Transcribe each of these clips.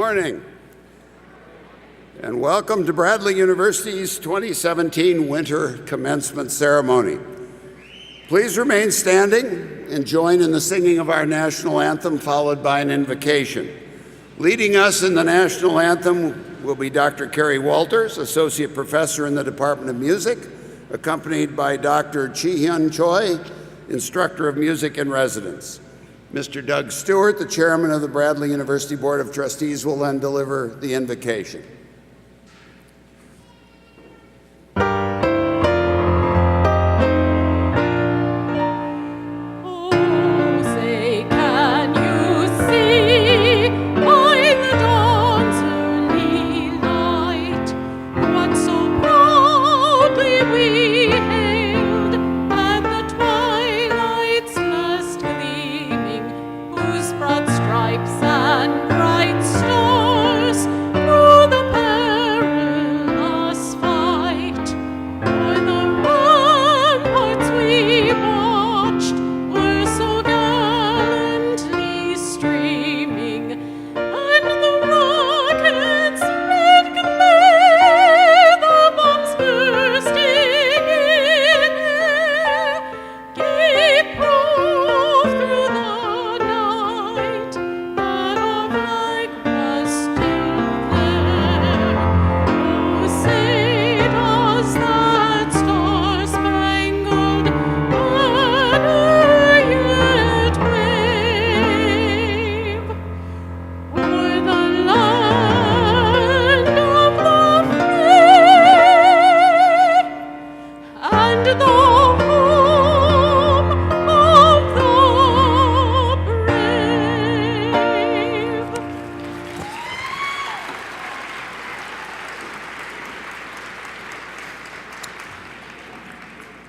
morning, and welcome to Bradley University's 2017 Winter Commencement Ceremony. Please remain standing and join in the singing of our national anthem, followed by an invocation. Leading us in the national anthem will be Dr. Carrie Walters, Associate Professor in the Department of Music, accompanied by Dr. Chi-Hyun Choi, Instructor of Music in Residence. Mr. Doug Stewart, the Chairman of the Bradley University Board of Trustees, will then deliver the invocation.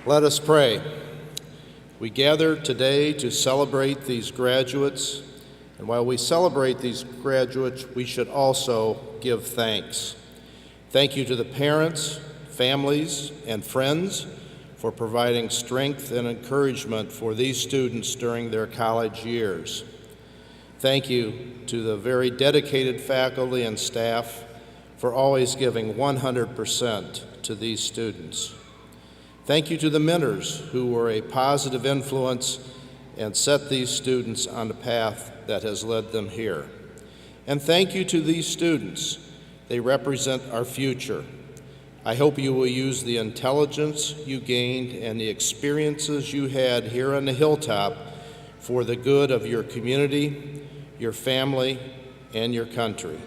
Let us pray. We gather today to celebrate these graduates, and while we celebrate these graduates, we should also give thanks. Thank you to the parents, families, and friends for providing strength and encouragement for these students during their college years. Thank you to the very dedicated faculty and staff for always giving 100% to these students. Thank you to the mentors who were a positive influence and set these students on the path that has led them here. And thank you to these students. They represent our future. I hope you will use the intelligence you gained and the experiences you had here on the hilltop for the good of your community, your family, and your country.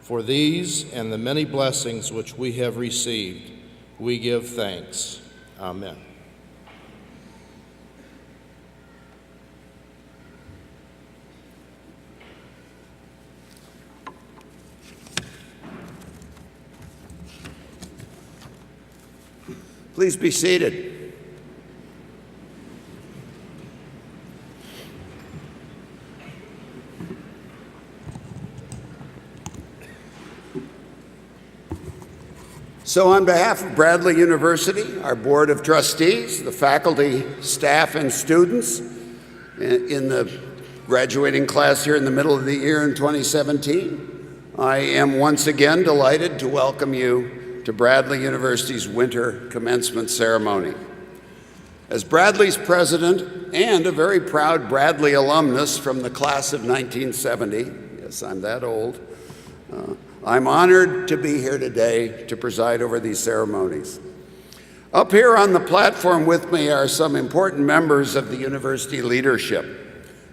For these and the many blessings which we have received, we give thanks. Amen. Please be seated. So on behalf of Bradley University, our Board of Trustees, the faculty, staff, and students in the graduating class here in the middle of the year in 2017, I am once again delighted to welcome you to Bradley University's Winter Commencement Ceremony. As Bradley's president and a very proud Bradley alumnus from the class of 1970, yes, I'm that old, I'm honored to be here today to preside over these ceremonies. Up here on the platform with me are some important members of the university leadership.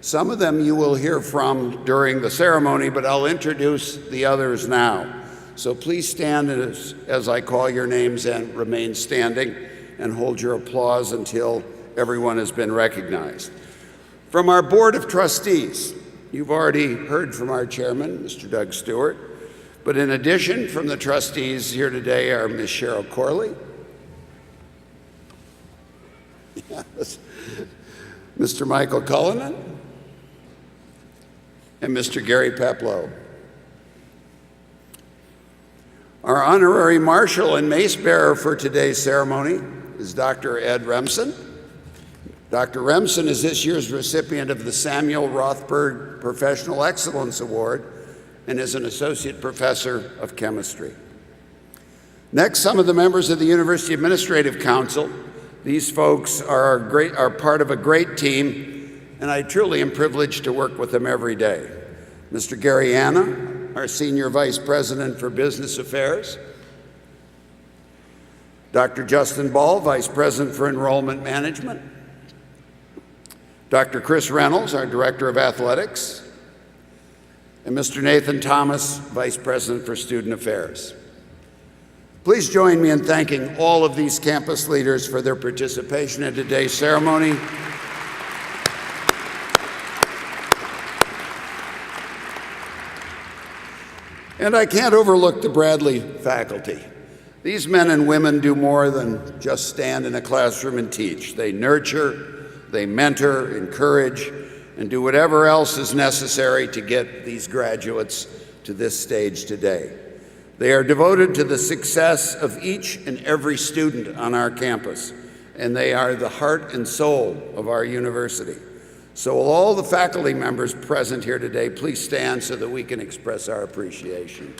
Some of them you will hear from during the ceremony, but I'll introduce the others now. So please stand as I call your names and remain standing and hold your applause until everyone has been recognized. From our Board of Trustees, you've already heard from our chairman, Mr. Doug Stewart. But in addition, from the trustees here today are Ms. Cheryl Corley, Mr. Michael Cullinan, and Mr. Gary Peplow. Our honorary marshal and mace bearer for today's ceremony is Dr. Ed Remsen. Dr. Remsen is this year's recipient of the Samuel Rothberg Professional Excellence Award and is an associate professor of chemistry. Next, some of the members of the University Administrative Council. These folks are part of a great team, and I truly am privileged to work with them every day. Mr. Gary Anna, our Senior Vice President for Business Affairs. Dr. Justin Ball, Vice President for Enrollment Management. Dr. Chris Reynolds, our Director of Athletics. And Mr. Nathan Thomas, Vice President for Student Affairs. Please join me in thanking all of these campus leaders for their participation in today's ceremony. And I can't overlook the Bradley faculty. These men and women do more than just stand in a classroom and teach. They nurture, they mentor, encourage, and do whatever else is necessary to get these graduates to this stage today. They are devoted to the success of each and every student on our campus, and they are the heart and soul of our university. So will all the faculty members present here today please stand so that we can express our appreciation.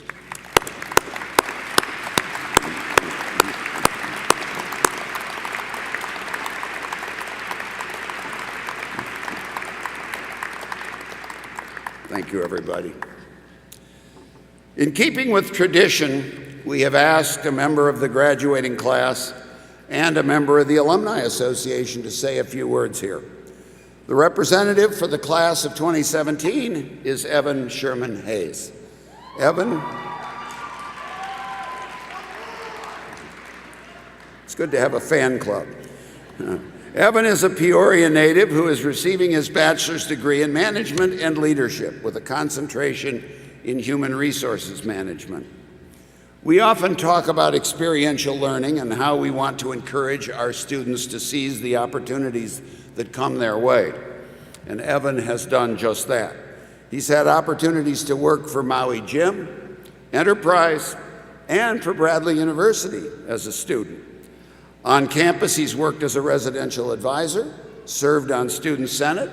Thank you, everybody. In keeping with tradition, we have asked a member of the graduating class and a member of the Alumni Association to say a few words here. The representative for the class of 2017 is Evan Sherman Hayes. Evan, it's good to have a fan club. Evan is a Peoria native who is receiving his bachelor's degree in management and leadership with a concentration in human resources management. We often talk about experiential learning and how we want to encourage our students to seize the opportunities that come their way. And Evan has done just that. He's had opportunities to work for Maui Jim, Enterprise, and for Bradley University as a student. On campus, he's worked as a residential advisor, served on Student Senate,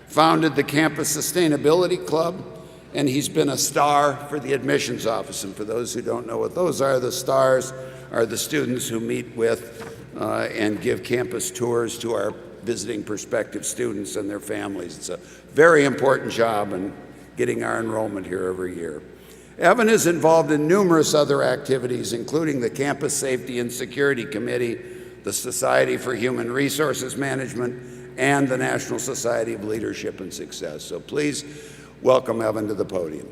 founded the Campus Sustainability Club, and he's been a star for the admissions office. And for those who don't know what those are, the stars are the students who meet with and give campus tours to our visiting prospective students and their families. It's a very important job in getting our enrollment here every year. Evan is involved in numerous other activities, including the Campus Safety and Security Committee, the Society for Human Resources Management, and the National Society of Leadership and Success. So please welcome Evan to the podium.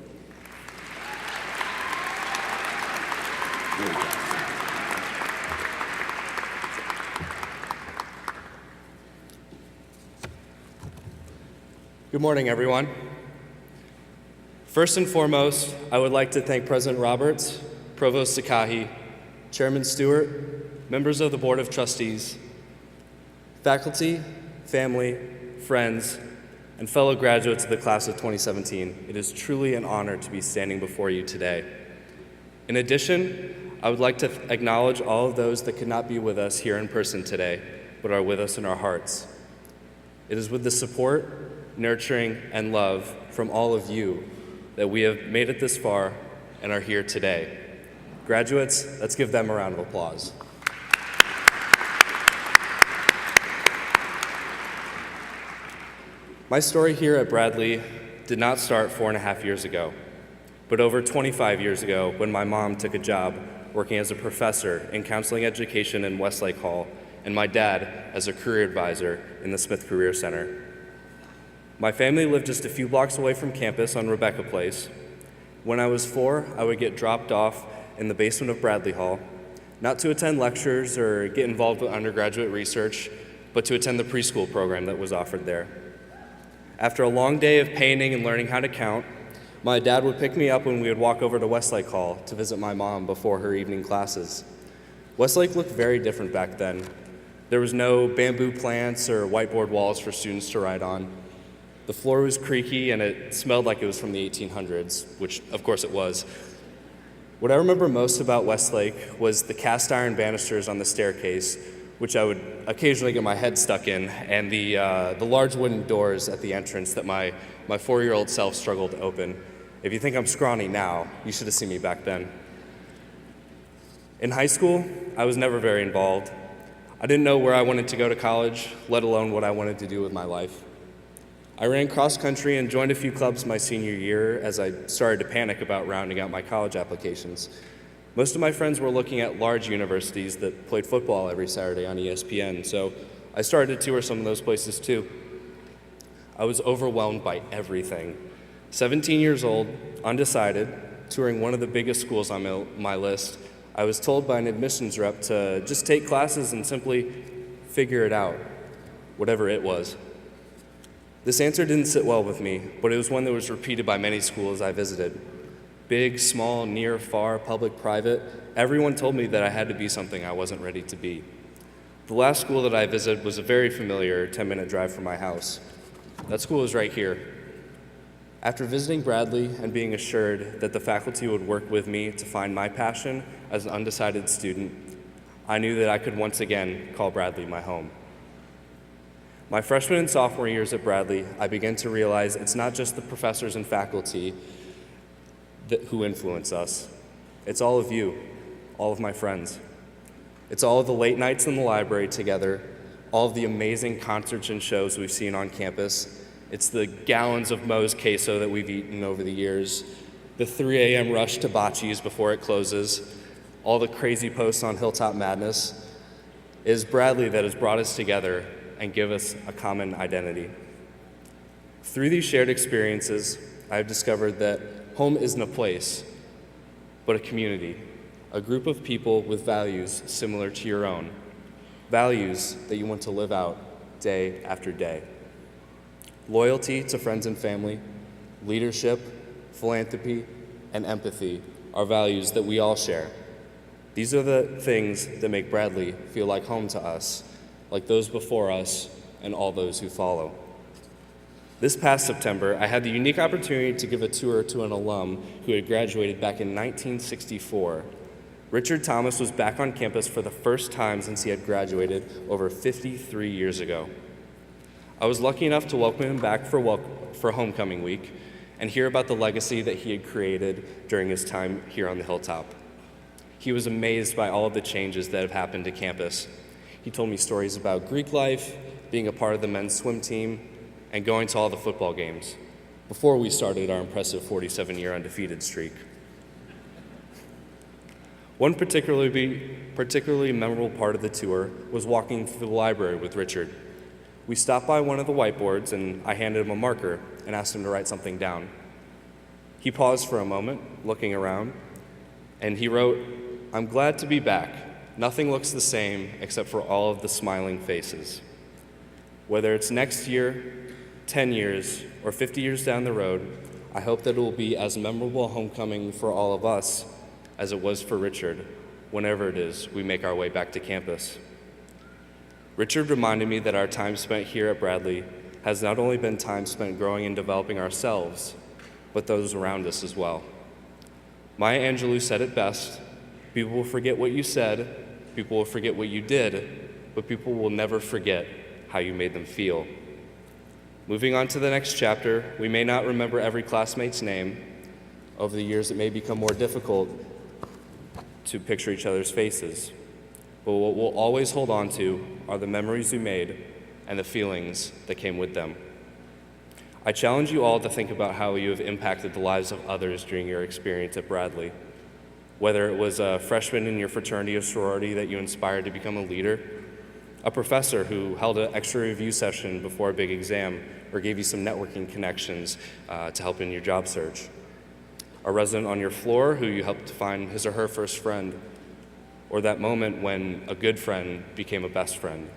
Good morning, everyone. First and foremost, I would like to thank President Roberts, Provost Sakahi, Chairman Stewart, members of the Board of Trustees, faculty, family, friends, and fellow graduates of the class of 2017. It is truly an honor to be standing before you today. In addition, I would like to acknowledge all of those that could not be with us here in person today, but are with us in our hearts. It is with the support, nurturing, and love from all of you that we have made it this far and are here today. Graduates, let's give them a round of applause. My story here at Bradley did not start 4.5 years ago, but over 25 years ago when my mom took a job working as a professor in counseling education in Westlake Hall, and my dad as a career advisor in the Smith Career Center. My family lived just a few blocks away from campus on Rebecca Place. When I was 4, I would get dropped off in the basement of Bradley Hall, not to attend lectures or get involved with undergraduate research, but to attend the preschool program that was offered there. After a long day of painting and learning how to count, my dad would pick me up when we would walk over to Westlake Hall to visit my mom before her evening classes. Westlake looked very different back then. There was no bamboo plants or whiteboard walls for students to write on. The floor was creaky and it smelled like it was from the 1800s, which of course it was. What I remember most about Westlake was the cast iron banisters on the staircase, which I would occasionally get my head stuck in, and the large wooden doors at the entrance that my 4-year-old self struggled to open. If you think I'm scrawny now, you should have seen me back then. In high school, I was never very involved. I didn't know where I wanted to go to college, let alone what I wanted to do with my life. I ran cross country and joined a few clubs my senior year as I started to panic about rounding out my college applications. Most of my friends were looking at large universities that played football every Saturday on ESPN, so I started to tour some of those places too. I was overwhelmed by everything. 17 years old, undecided, touring one of the biggest schools on my list, I was told by an admissions rep to just take classes and simply figure it out, whatever it was. This answer didn't sit well with me, but it was one that was repeated by many schools I visited. Big, small, near, far, public, private, everyone told me that I had to be something I wasn't ready to be. The last school that I visited was a very familiar 10-minute drive from my house. That school is right here. After visiting Bradley and being assured that the faculty would work with me to find my passion as an undecided student, I knew that I could once again call Bradley my home. My freshman and sophomore years at Bradley, I began to realize it's not just the professors and faculty who influence us. It's all of you, all of my friends. It's all of the late nights in the library together, all of the amazing concerts and shows we've seen on campus. It's the gallons of Moe's queso that we've eaten over the years, the 3 a.m. rush to Bocce's before it closes, all the crazy posts on Hilltop Madness. It is Bradley that has brought us together and give us a common identity. Through these shared experiences, I have discovered that home isn't a place, but a community, a group of people with values similar to your own, values that you want to live out day after day. Loyalty to friends and family, leadership, philanthropy, and empathy are values that we all share. These are the things that make Bradley feel like home to us, like those before us and all those who follow. This past September, I had the unique opportunity to give a tour to an alum who had graduated back in 1964. Richard Thomas was back on campus for the first time since he had graduated over 53 years ago. I was lucky enough to welcome him back for homecoming week and hear about the legacy that he had created during his time here on the Hilltop. He was amazed by all of the changes that have happened to campus. He told me stories about Greek life, being a part of the men's swim team, and going to all the football games before we started our impressive 47-year undefeated streak. One particularly memorable part of the tour was walking through the library with Richard. We stopped by one of the whiteboards and I handed him a marker and asked him to write something down. He paused for a moment, looking around, and he wrote, "I'm glad to be back. Nothing looks the same except for all of the smiling faces." Whether it's next year, 10 years, or 50 years down the road, I hope that it will be as memorable a homecoming for all of us as it was for Richard, whenever it is we make our way back to campus. Richard reminded me that our time spent here at Bradley has not only been time spent growing and developing ourselves, but those around us as well. Maya Angelou said it best: people will forget what you said, people will forget what you did, but people will never forget how you made them feel. Moving on to the next chapter, we may not remember every classmate's name. Over the years, it may become more difficult to picture each other's faces. But what we'll always hold on to are the memories we made and the feelings that came with them. I challenge you all to think about how you have impacted the lives of others during your experience at Bradley. Whether it was a freshman in your fraternity or sorority that you inspired to become a leader, a professor who held an extra review session before a big exam or gave you some networking connections to help in your job search, a resident on your floor who you helped to find his or her first friend, or that moment when a good friend became a best friend.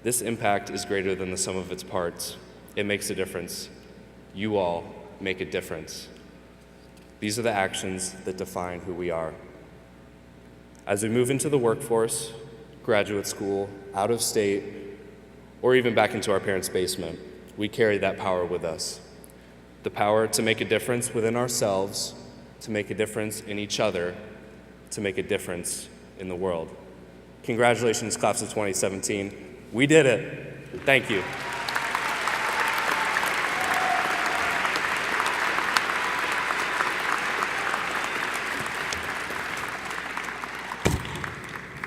This impact is greater than the sum of its parts. It makes a difference. You all make a difference. These are the actions that define who we are. As we move into the workforce, graduate school, out of state, or even back into our parents' basement, we carry that power with us. The power to make a difference within ourselves, to make a difference in each other, to make a difference in the world. Congratulations, class of 2017. We did it. Thank you.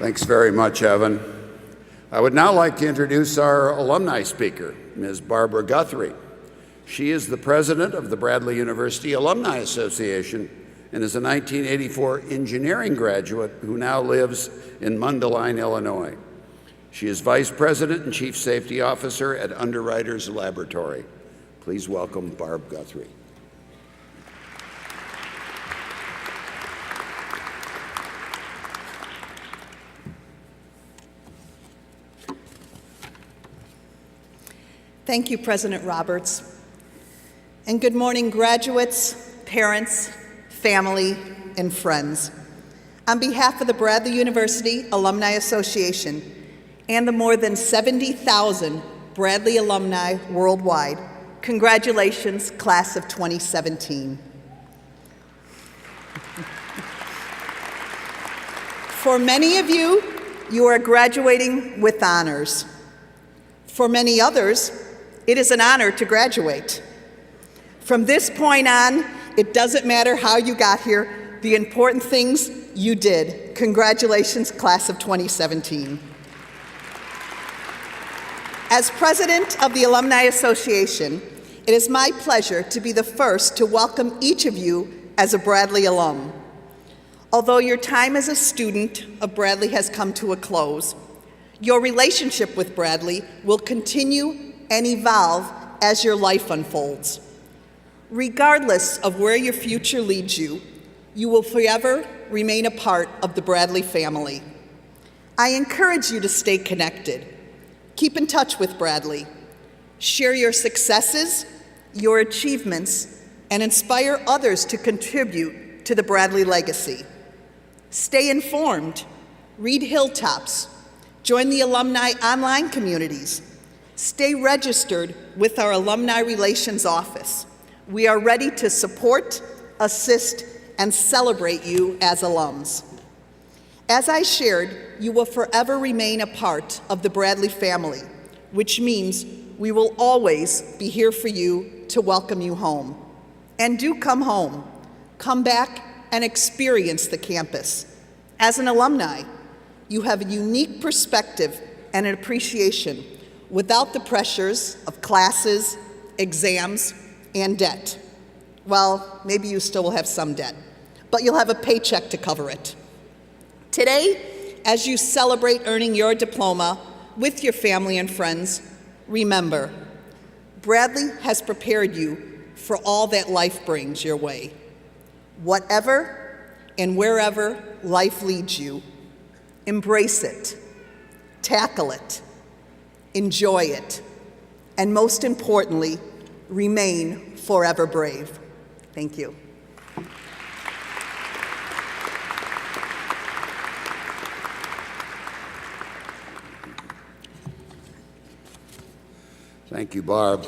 Thanks very much, Evan. I would now like to introduce our alumni speaker, Ms. Barbara Guthrie. She is the president of the Bradley University Alumni Association and is a 1984 engineering graduate who now lives in Mundelein, Illinois. She is vice president and chief safety officer at Underwriters Laboratory. Please welcome Barb Guthrie. Thank you, President Roberts. And good morning, graduates, parents, family, and friends. On behalf of the Bradley University Alumni Association and the more than 70,000 Bradley alumni worldwide, congratulations, class of 2017. For many of you, you are graduating with honors. For many others, it is an honor to graduate. From this point on, it doesn't matter how you got here, the important things you did. Congratulations, class of 2017. As president of the Alumni Association, it is my pleasure to be the first to welcome each of you as a Bradley alum. Although your time as a student of Bradley has come to a close, your relationship with Bradley will continue and evolve as your life unfolds. Regardless of where your future leads you, you will forever remain a part of the Bradley family. I encourage you to stay connected. Keep in touch with Bradley. Share your successes, your achievements, and inspire others to contribute to the Bradley legacy. Stay informed. Read Hilltops. Join the alumni online communities. Stay registered with our Alumni Relations Office. We are ready to support, assist, and celebrate you as alums. As I shared, you will forever remain a part of the Bradley family, which means we will always be here for you to welcome you home. And do come home. Come back and experience the campus. As an alumni, you have a unique perspective and an appreciation without the pressures of classes, exams, and debt. Well, maybe you still will have some debt, but you'll have a paycheck to cover it. Today, as you celebrate earning your diploma with your family and friends, remember, Bradley has prepared you for all that life brings your way. Whatever and wherever life leads you, embrace it, tackle it, enjoy it, and most importantly, remain forever brave. Thank you. Thank you, Barb.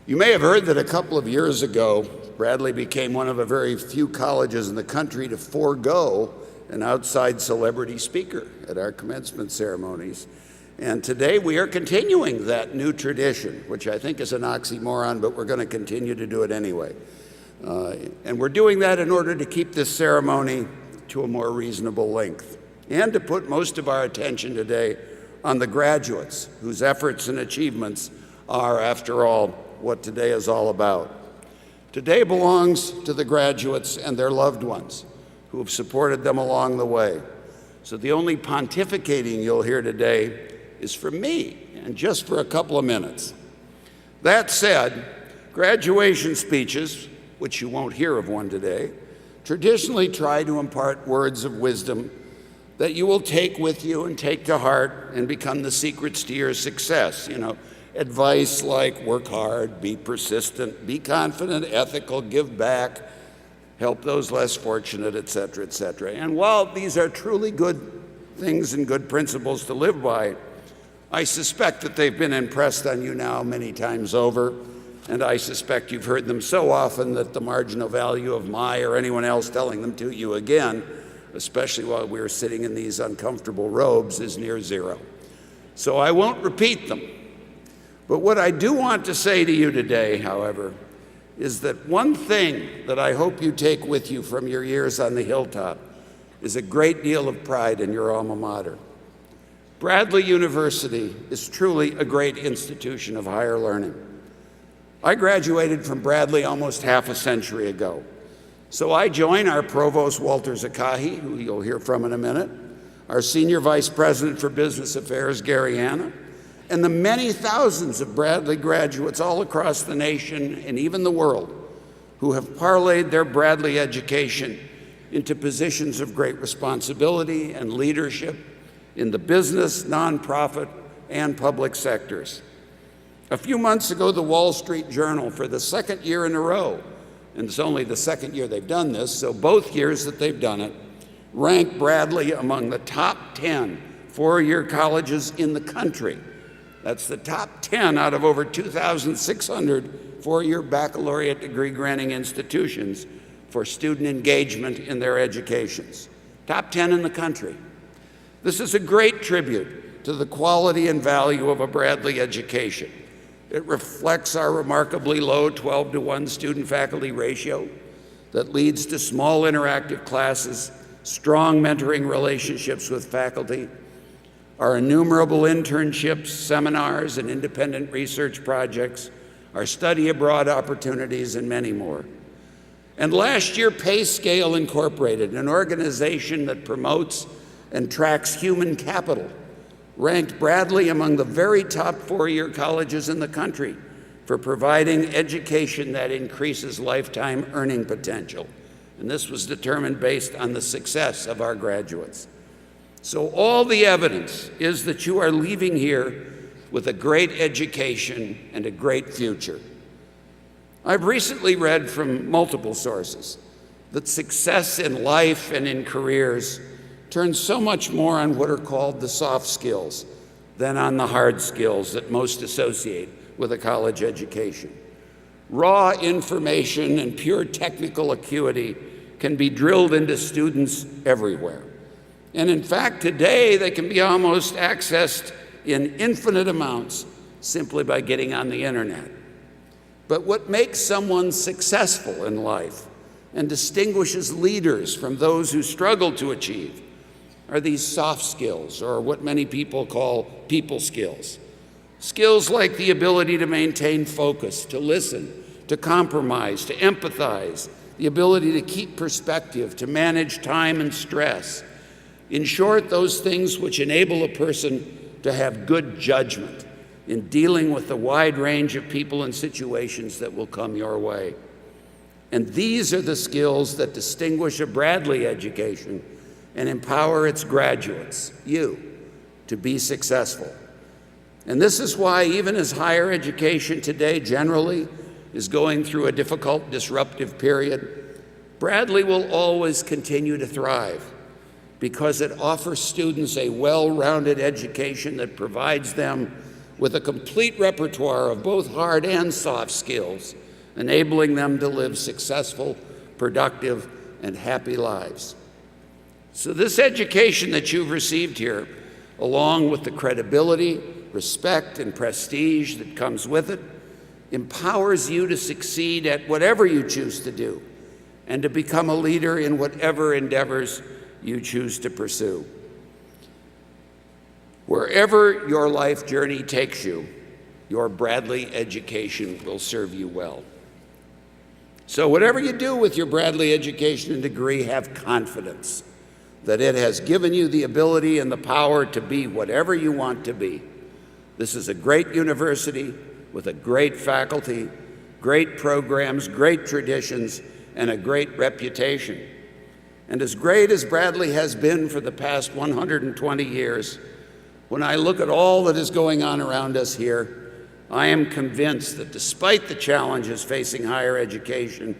You may have heard that a couple of years ago, Bradley became one of a very few colleges in the country to forego an outside celebrity speaker at our commencement ceremonies. And today we are continuing that new tradition, which I think is an oxymoron, but we're going to continue to do it anyway. And we're doing that in order to keep this ceremony to a more reasonable length and to put most of our attention today on the graduates whose efforts and achievements are, after all, what today is all about. Today belongs to the graduates and their loved ones who have supported them along the way. So the only pontificating you'll hear today is from me, and just for a couple of minutes. That said, graduation speeches, which you won't hear of one today, traditionally try to impart words of wisdom that you will take with you and take to heart and become the secrets to your success. You know, advice like work hard, be persistent, be confident, ethical, give back, help those less fortunate, et cetera, et cetera. And while these are truly good things and good principles to live by, I suspect that they've been impressed on you now many times over, and I suspect you've heard them so often that the marginal value of my or anyone else telling them to you again, especially while we're sitting in these uncomfortable robes, is near zero. So I won't repeat them. But what I do want to say to you today, however, is that one thing that I hope you take with you from your years on the hilltop is a great deal of pride in your alma mater. Bradley University is truly a great institution of higher learning. I graduated from Bradley almost half a century ago. So I join our Provost, Walter Zakahi, who you'll hear from in a minute, our Senior Vice President for Business Affairs, Gary Hanna, and the many thousands of Bradley graduates all across the nation and even the world who have parlayed their Bradley education into positions of great responsibility and leadership in the business, nonprofit, and public sectors. A few months ago, the Wall Street Journal, for the second year in a row, and it's only the second year they've done this, so both years that they've done it, ranked Bradley among the top 10 four-year colleges in the country. That's the top 10 out of over 2,600 four-year baccalaureate degree granting institutions for student engagement in their educations. Top 10 in the country. This is a great tribute to the quality and value of a Bradley education. It reflects our remarkably low 12-to-1 student-faculty ratio that leads to small interactive classes, strong mentoring relationships with faculty, our innumerable internships, seminars, and independent research projects, our study abroad opportunities, and many more. And last year, PayScale Incorporated, an organization that promotes and tracks human capital, ranked Bradley among the very top four-year colleges in the country for providing education that increases lifetime earning potential. And this was determined based on the success of our graduates. So all the evidence is that you are leaving here with a great education and a great future. I've recently read from multiple sources that success in life and in careers turns so much more on what are called the soft skills than on the hard skills that most associate with a college education. Raw information and pure technical acuity can be drilled into students everywhere. And in fact, today they can be almost accessed in infinite amounts simply by getting on the internet. But what makes someone successful in life and distinguishes leaders from those who struggle to achieve are these soft skills, or what many people call people skills. Skills like the ability to maintain focus, to listen, to compromise, to empathize, the ability to keep perspective, to manage time and stress. In short, those things which enable a person to have good judgment in dealing with the wide range of people and situations that will come your way. And these are the skills that distinguish a Bradley education and empower its graduates, you, to be successful. And this is why, even as higher education today generally is going through a difficult, disruptive period, Bradley will always continue to thrive because it offers students a well-rounded education that provides them with a complete repertoire of both hard and soft skills, enabling them to live successful, productive, and happy lives. So this education that you've received here, along with the credibility, respect, and prestige that comes with it, empowers you to succeed at whatever you choose to do and to become a leader in whatever endeavors you choose to pursue. Wherever your life journey takes you, your Bradley education will serve you well. So whatever you do with your Bradley education and degree, have confidence that it has given you the ability and the power to be whatever you want to be. This is a great university with a great faculty, great programs, great traditions, and a great reputation. And as great as Bradley has been for the past 120 years, when I look at all that is going on around us here, I am convinced that despite the challenges facing higher education,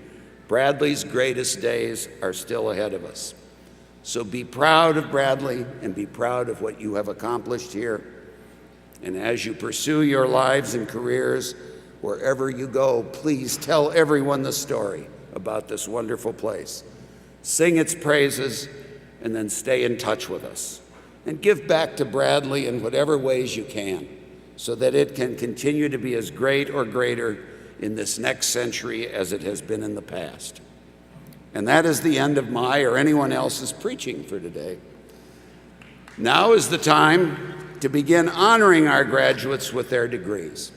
Bradley's greatest days are still ahead of us. So be proud of Bradley and be proud of what you have accomplished here. And as you pursue your lives and careers, wherever you go, please tell everyone the story about this wonderful place. Sing its praises, and then stay in touch with us. And give back to Bradley in whatever ways you can, so that it can continue to be as great or greater in this next century as it has been in the past. And that is the end of my or anyone else's preaching for today. Now is the time to begin honoring our graduates with their degrees.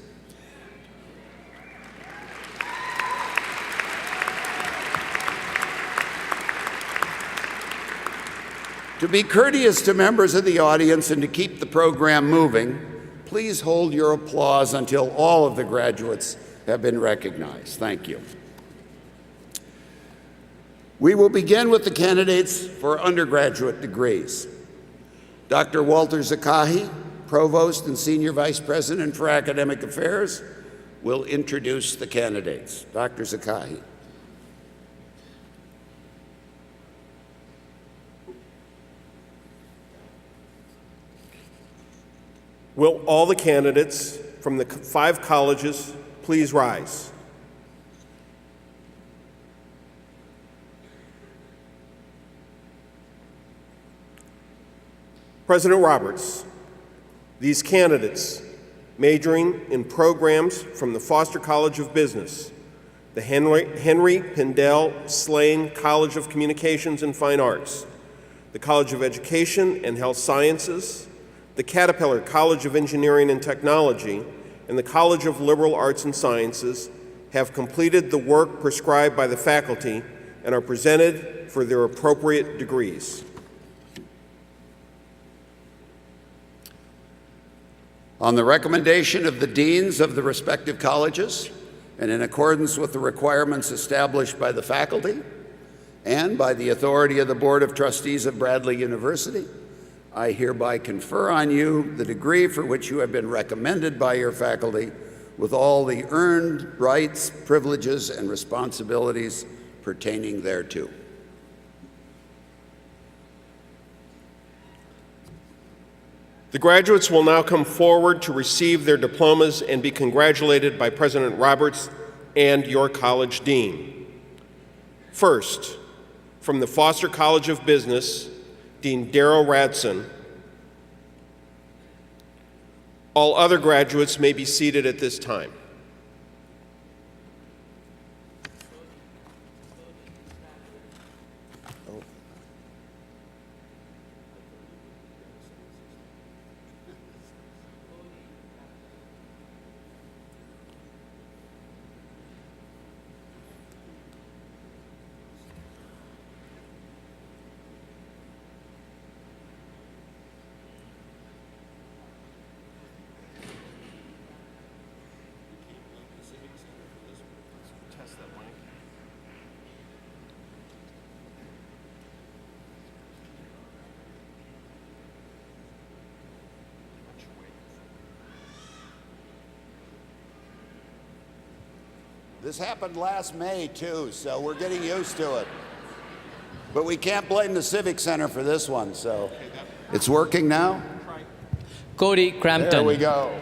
To be courteous to members of the audience and to keep the program moving, please hold your applause until all of the graduates have been recognized. Thank you. We will begin with the candidates for undergraduate degrees. Dr. Walter Zakahi, Provost and Senior Vice President for Academic Affairs, will introduce the candidates. Dr. Zakahi. Will all the candidates from the 5 colleges please rise? President Roberts, these candidates majoring in programs from the Foster College of Business, the Henry Pindell Slane College of Communications and Fine Arts, the College of Education and Health Sciences, the Caterpillar College of Engineering and Technology, and the College of Liberal Arts and Sciences have completed the work prescribed by the faculty and are presented for their appropriate degrees. On the recommendation of the deans of the respective colleges, and in accordance with the requirements established by the faculty and by the authority of the Board of Trustees of Bradley University, I hereby confer on you the degree for which you have been recommended by your faculty with all the earned rights, privileges, and responsibilities pertaining thereto. The graduates will now come forward to receive their diplomas and be congratulated by President Roberts and your college dean. First, from the Foster College of Business, Dean Darrell Radson. All other graduates may be seated at this time. This happened last May, too, so we're getting used to it. But we can't blame the Civic Center for this one, so it's working now? Cody Crampton. There we go.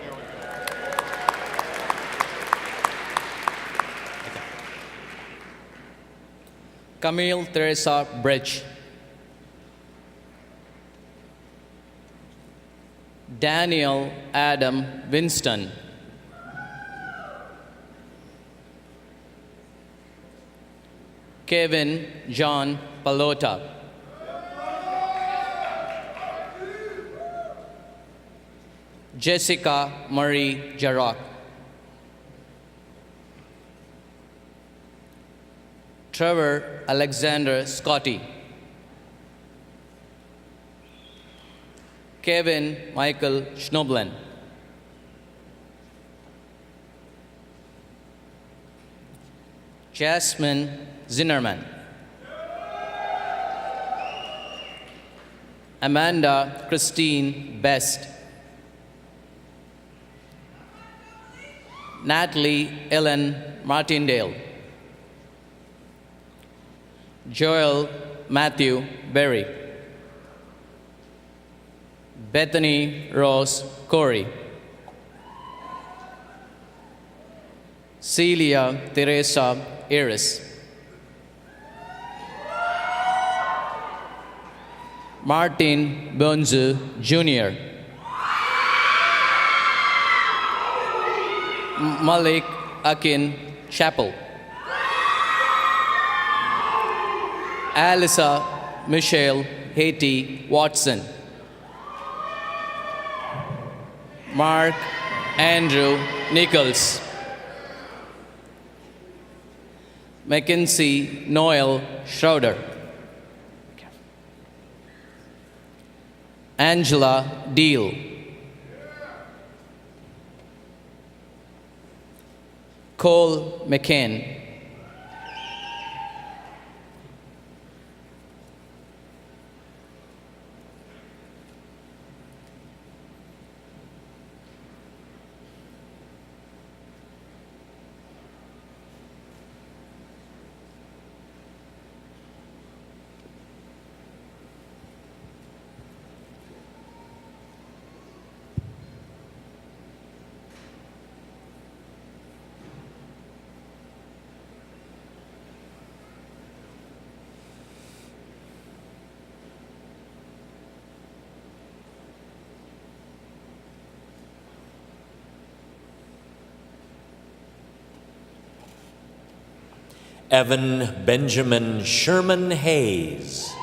Camille Teresa Bridge. Daniel Adam Winston. Kevin John Palota. Jessica Marie Jarrock. Trevor Alexander Scotty. Kevin Michael Schnoblen. Jasmine Zinnerman. Amanda Christine Best. Natalie Ellen Martindale. Joel Matthew Berry. Bethany Rose Corey. Celia Teresa Iris. Martin Bonzu Jr. Malik Akin Chappell. Alyssa Michelle Haiti Watson. Mark Andrew Nichols. Mackenzie Noel Schroeder. Angela Deal. Cole McCain. Evan Benjamin Sherman Hayes.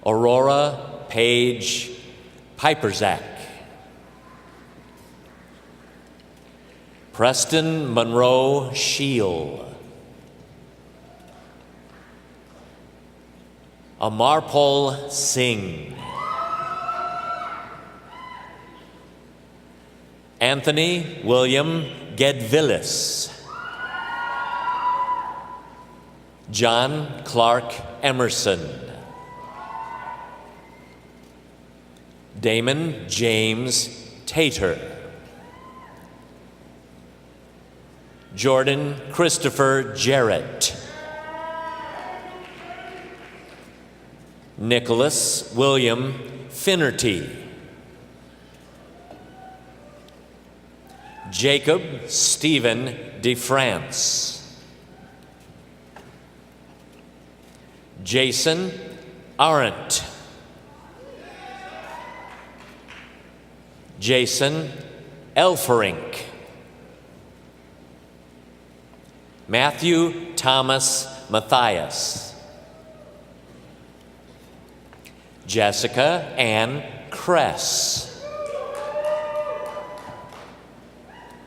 Aurora Paige Piperzak. Preston Monroe Shield. Amarpal Singh. Anthony William Gedvillis. John Clark Emerson. Damon James Tater. Jordan Christopher Jarrett. Nicholas William Finnerty. Jacob Stephen DeFrance. Jason Arendt. Jason Elferink. Matthew Thomas Matthias. Jessica Ann Kress.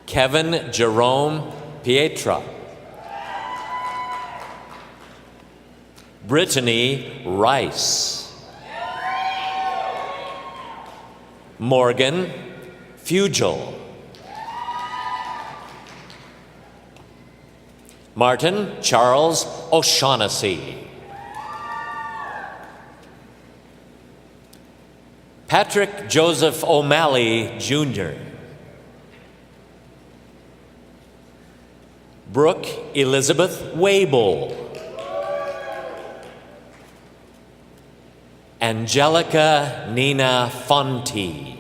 Kevin Jerome Pietra. Brittany Rice. Morgan Fugel. Martin Charles O'Shaughnessy. Patrick Joseph O'Malley, Jr. Brooke Elizabeth Wable. Angelica Nina Fonte.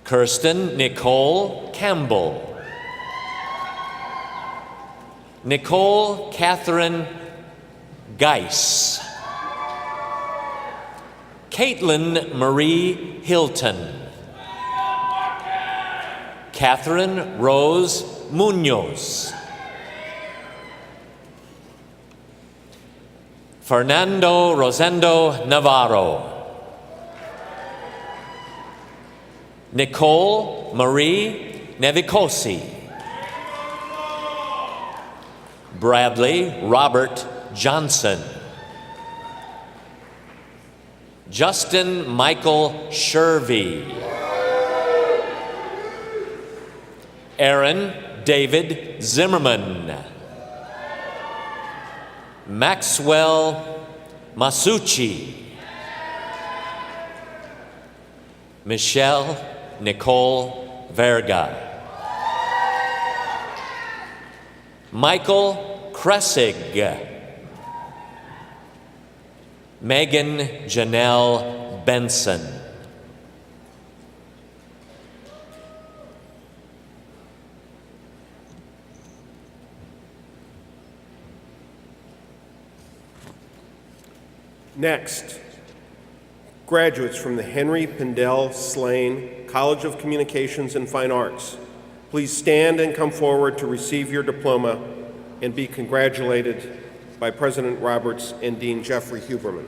Kirsten Nicole Campbell. Nicole Catherine Geis. Caitlin Marie Hilton. Catherine Rose Munoz. Fernando Rosendo Navarro. Nicole Marie Nevicosi. Bradley Robert Johnson. Justin Michael Shervey. Aaron David Zimmerman. Maxwell Masucci. Michelle Nicole Verga. Michael Kressig. Megan Janelle Benson. Next, graduates from the Henry Pindell Slane College of Communications and Fine Arts. please stand and come forward to receive your diploma and be congratulated by President Roberts and Dean Jeffrey Huberman.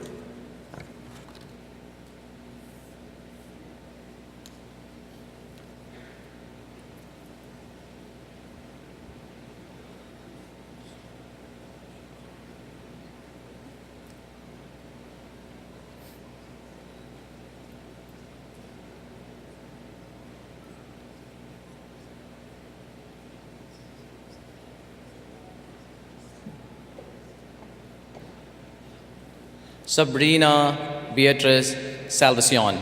Sabrina Beatrice Salvacion.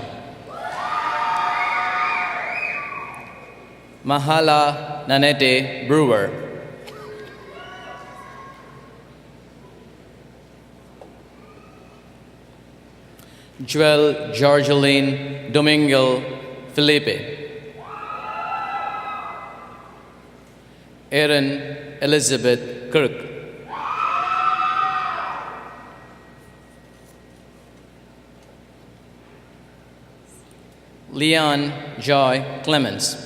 Mahala Nanette Brewer. Joel Georgeline Domingo Felipe. Erin Elizabeth Kirk. Leon Joy Clemens.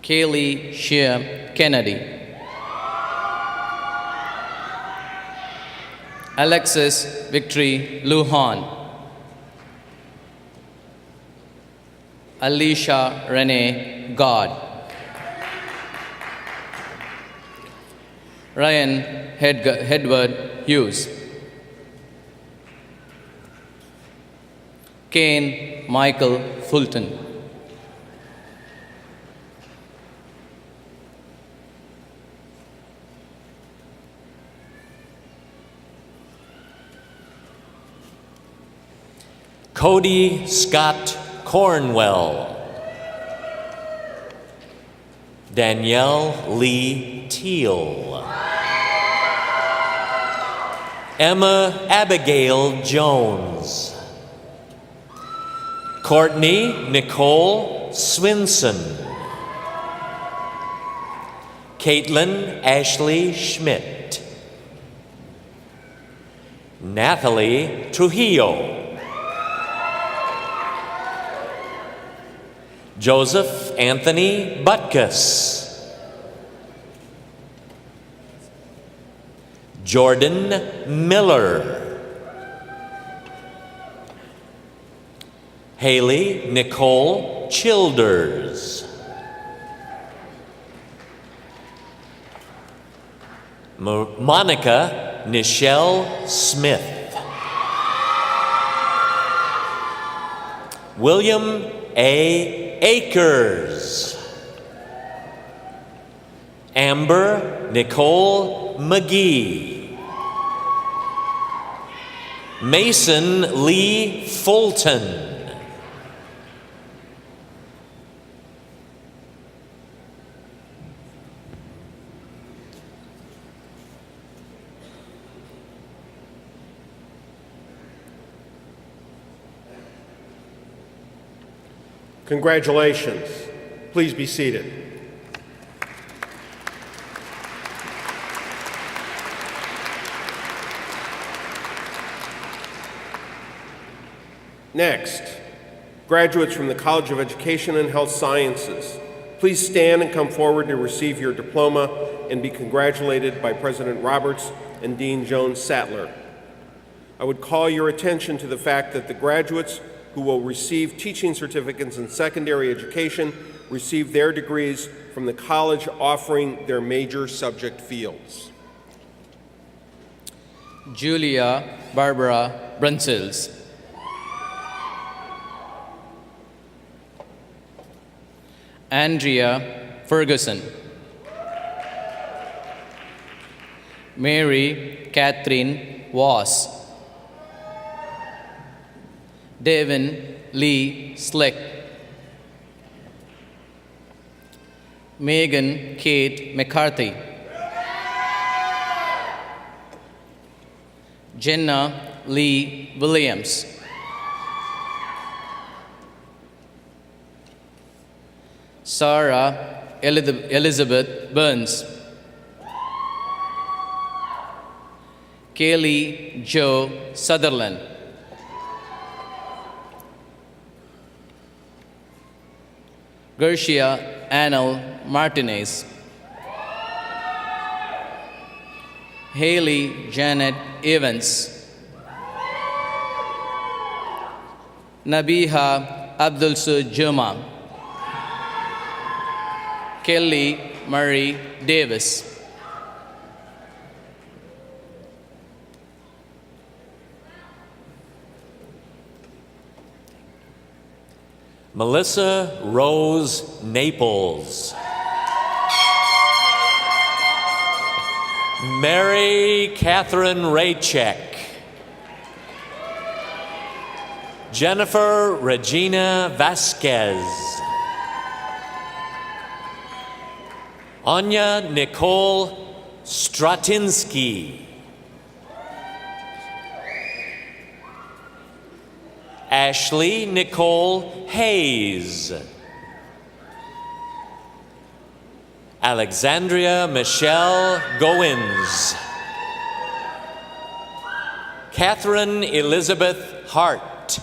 Kaylee Shea Kennedy. Alexis Victory Lujan. Alicia Renee God. Ryan Edward Hughes. Kane Michael Fulton. Cody Scott Cornwell. Danielle Lee Teal. Emma Abigail Jones. Courtney Nicole Swinson. Caitlin Ashley Schmidt. Nathalie Trujillo. Joseph Anthony Butkus. Jordan Miller. Haley Nicole Childers. Monica Nichelle Smith. William A. Akers. Amber Nicole McGee. Mason Lee Fulton. Congratulations. Please be seated. Next, graduates from the College of Education and Health Sciences, please stand and come forward to receive your diploma and be congratulated by President Roberts and Dean Joan Sattler. I would call your attention to the fact that the graduates who will receive teaching certificates in secondary education receive their degrees from the college offering their major subject fields. Julia Barbara Brunsels. Andrea Ferguson. Mary Catherine Voss. Devin Lee Slick. Megan Kate McCarthy. Jenna Lee Williams. Sarah Elizabeth Burns. Kaylee Joe Sutherland. Gershia Anel Martinez, Haley Janet Evans, Nabiha Abdulsu Juma, Kelly Marie Davis, Melissa Rose Naples, Mary Catherine Raycheck, Jennifer Regina Vasquez, Anya Nicole Stratinsky, Ashley Nicole Hayes, Alexandria Michelle Goins, Catherine Elizabeth Hart,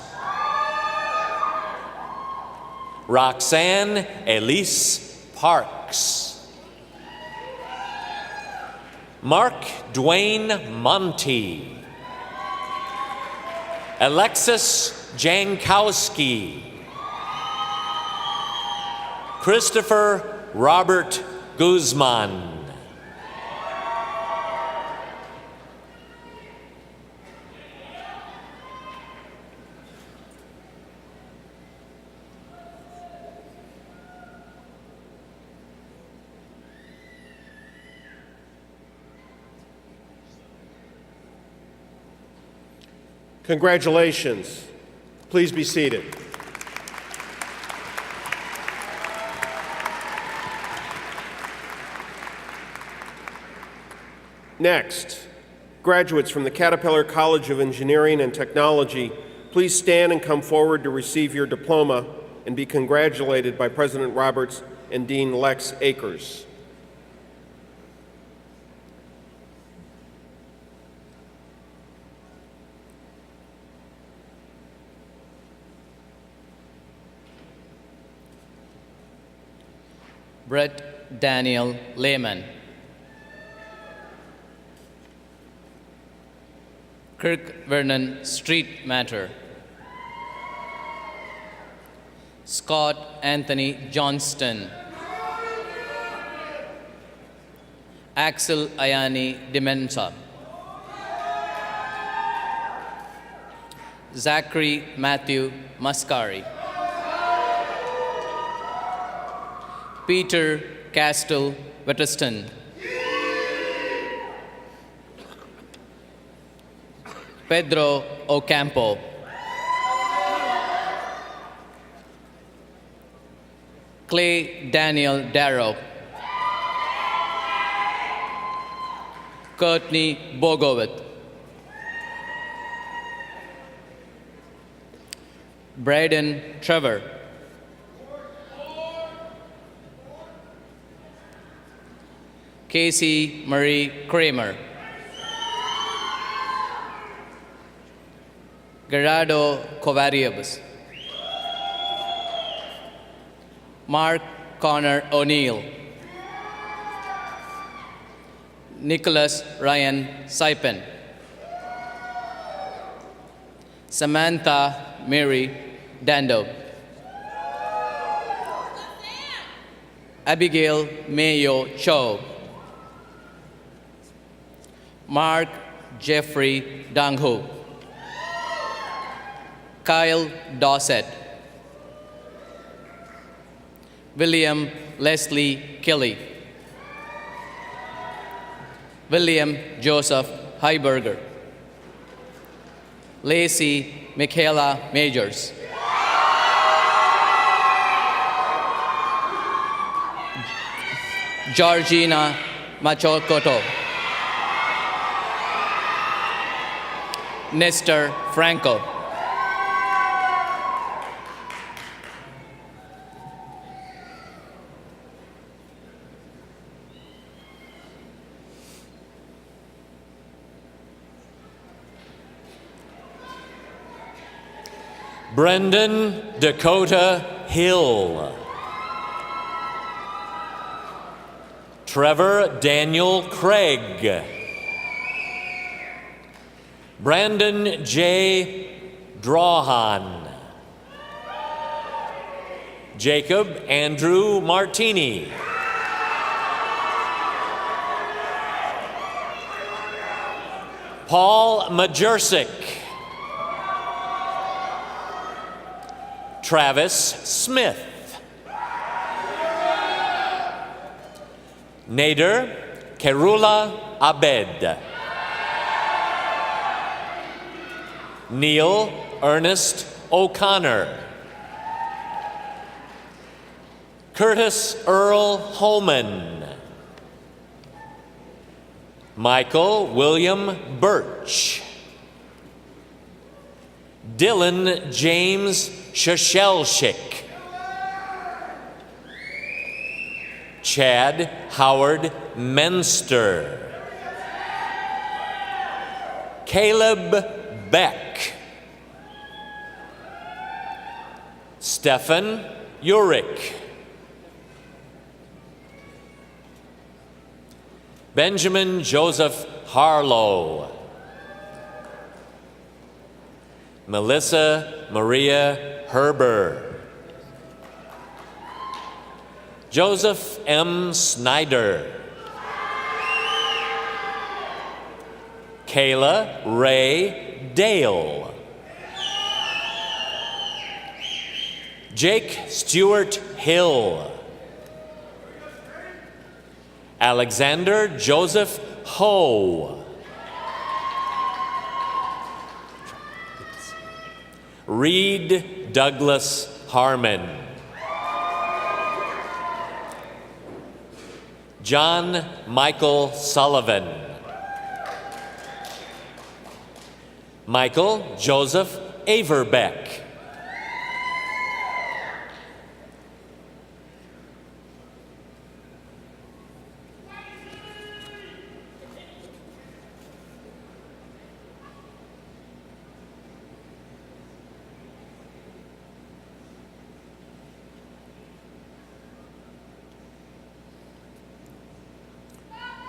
Roxanne Elise Parks, Mark Dwayne Monty, Alexis Jankowski, Christopher Robert Guzman, Congratulations. Please be seated. Next, graduates from the Caterpillar College of Engineering and Technology, please stand and come forward to receive your diploma and be congratulated by President Roberts and Dean Lex Akers. Brett Daniel Lehman, Kirk Vernon Street Matter, Scott Anthony Johnston, Axel Ayani Demensa, Zachary Matthew Mascari, Peter Castile Wetterston, Pedro Ocampo, Clay Daniel Darrow, Courtney Bogowit, Braden Trevor, Casey Marie Kramer, Gerardo Covariabus, Mark Connor O'Neill, Nicholas Ryan Saipen, Samantha Mary Dando, Abigail Mayo Cho, Mark Jeffrey Dangho, Kyle Dossett, William Leslie Kelly, William Joseph Heiberger, Lacey Michaela Majors, Georgina Machocoto, Nestor Franco, Brendan Dakota Hill, Trevor Daniel Craig. Brandon J. Drawhan. Jacob Andrew Martini. Paul Majersic. Travis Smith. Nader Kerula Abed. Neil Ernest O'Connor. Curtis Earl Holman. Michael William Birch. Dylan James Shashelshik. Chad Howard Menster. Caleb Beck. Stefan Urick. Benjamin Joseph Harlow. Melissa Maria Herber. Joseph M. Snyder. Kayla Ray Dale. Jake Stewart Hill. Alexander Joseph Ho. Reed Douglas Harmon. John Michael Sullivan. Michael Joseph Averbeck.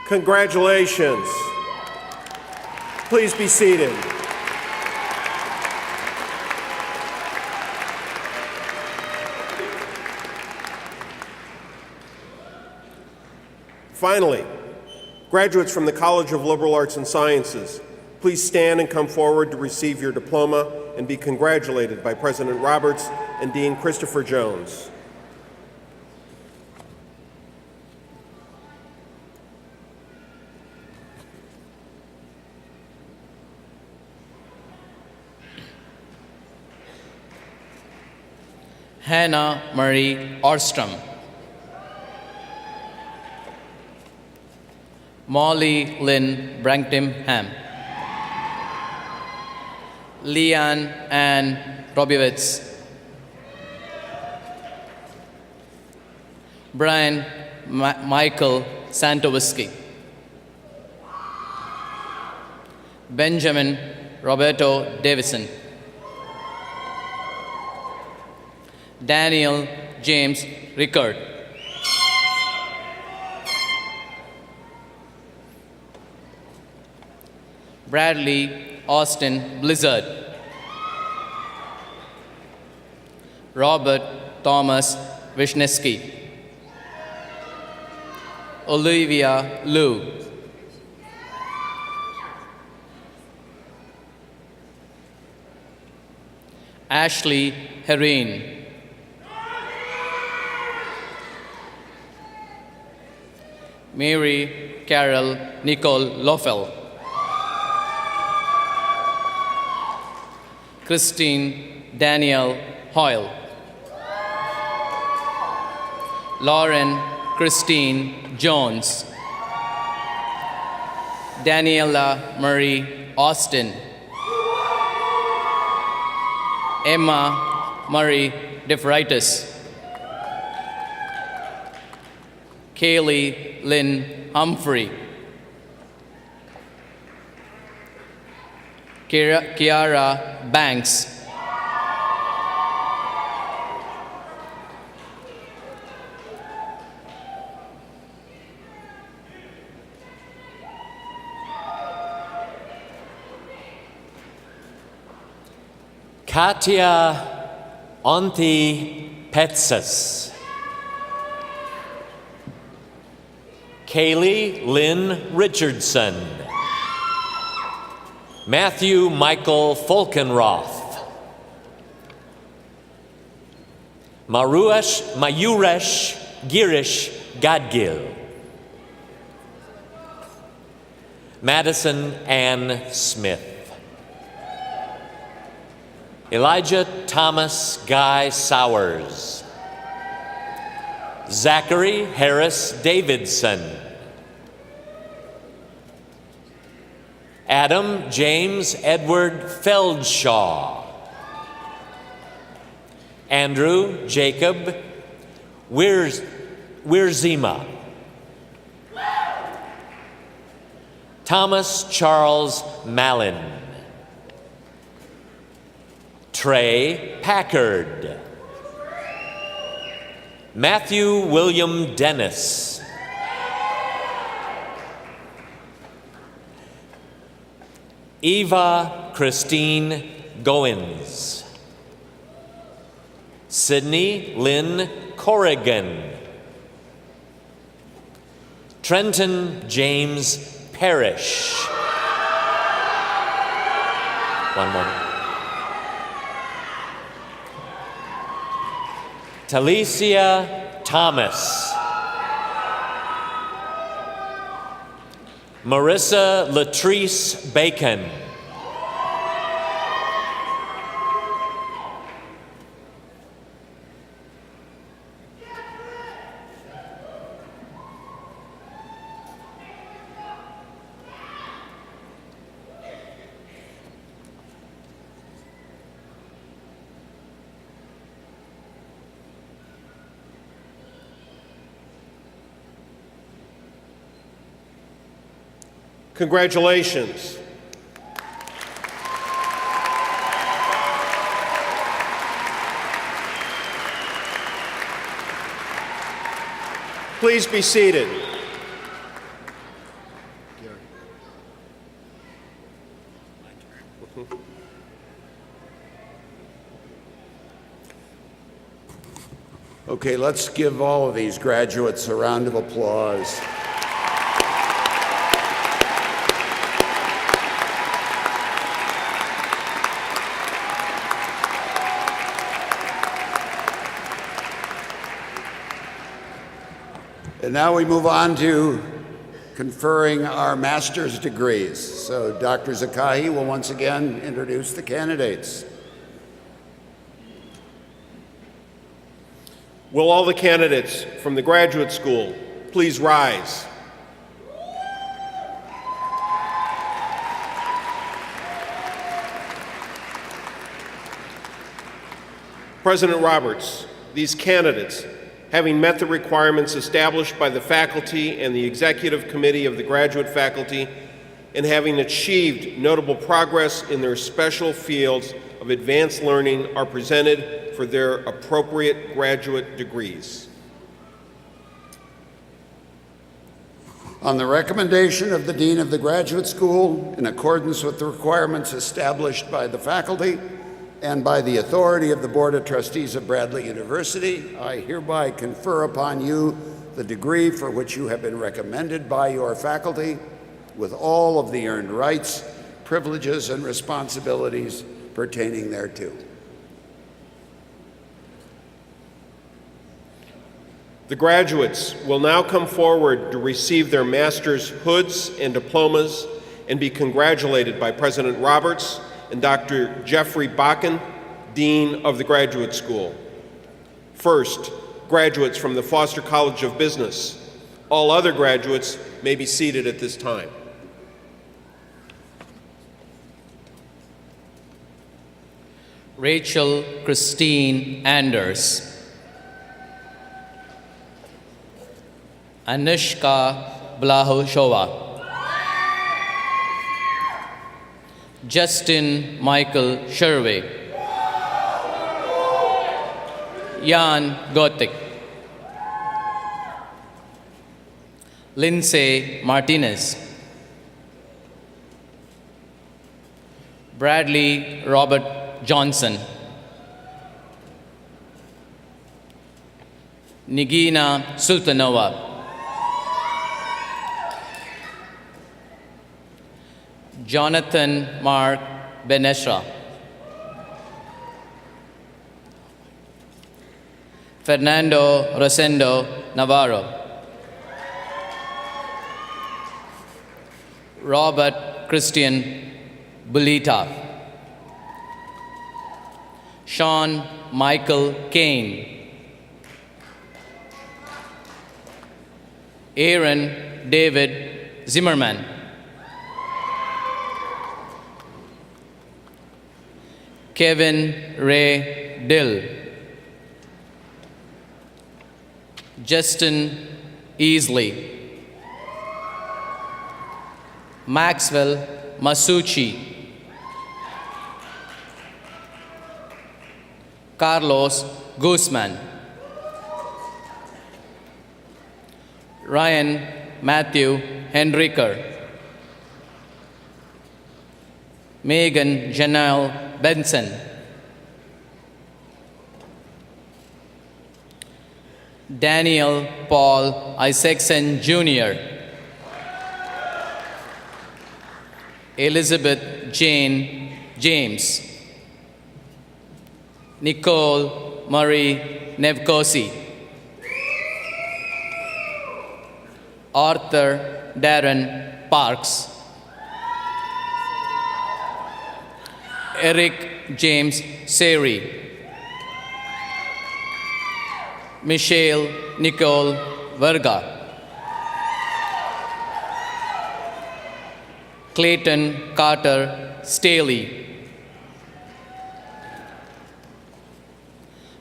Congratulations. Please be seated. Finally, graduates from the College of Liberal Arts and Sciences, please stand and come forward to receive your diploma and be congratulated by President Roberts and Dean Christopher Jones. Hannah Marie Orstrom. Molly Lynn Brantingham. Leanne Ann Robiewicz. Brian Michael Santowisky. Benjamin Roberto Davison. Daniel James Rickard. Bradley Austin Blizzard. Robert Thomas Wisniewski. Olivia Liu. Ashley Hereen. Mary Carol Nicole Loeffel. Christine Danielle Hoyle. Lauren Christine Jones. Daniela Marie Austin. Emma Marie DeFreitas. Kaylee Lynn Humphrey. Kiara Banks. Katya Onti Petsas. Kaylee Lynn Richardson. Matthew Michael Folkenroth. Mayuresh Girish Gadgil. Madison Ann Smith. Elijah Thomas Guy Sowers. Zachary Harris Davidson. Adam James Edward Feldshaw. Andrew Jacob Wierzima. Thomas Charles Mallin. Trey Packard. Matthew William Dennis. Eva Christine Goins. Sydney Lynn Corrigan. Trenton James Parrish. One moment. Talicia Thomas. Marissa Latrice Bacon. Congratulations. Please be seated. Okay, let's give all of these graduates a round of applause. And now we move on to conferring our master's degrees. So Dr. Zakahi will once again introduce the candidates. Will all the candidates from the graduate school please rise? President Roberts, these candidates, having met the requirements established by the faculty and the executive committee of the graduate faculty, and having achieved notable progress in their special fields of advanced learning, are presented for their appropriate graduate degrees. On the recommendation of the Dean of the Graduate School, in accordance with the requirements established by the faculty and by the authority of the Board of Trustees of Bradley University, I hereby confer upon you the degree for which you have been recommended by your faculty, with all of the earned rights, privileges, and responsibilities pertaining thereto. The graduates will now come forward to receive their master's hoods and diplomas and be congratulated by President Roberts and Dr. Jeffrey Bakken, Dean of the Graduate School. First, graduates from the Foster College of Business. All other graduates may be seated at this time. Rachel Christine Anders. Anushka Blahoshova. Justin Michael Sherway. Jan Gotik. Lindsay Martinez. Bradley Robert Johnson. Nigina Sultanova. Jonathan Mark Benesra. Fernando Rosendo Navarro. Robert Christian Bulita. Sean Michael Kane. Aaron David Zimmerman. Kevin Ray Dill. Justin Easley. Maxwell Masucci. Carlos Guzman. Ryan Matthew Henriker. Megan Janelle Benson. Daniel Paul Isaacson Jr. Elizabeth Jane James. Nicole Marie Nevkosi. Arthur Darren Parks. Eric James Seri. Michelle Nicole Verga. Clayton Carter Staley.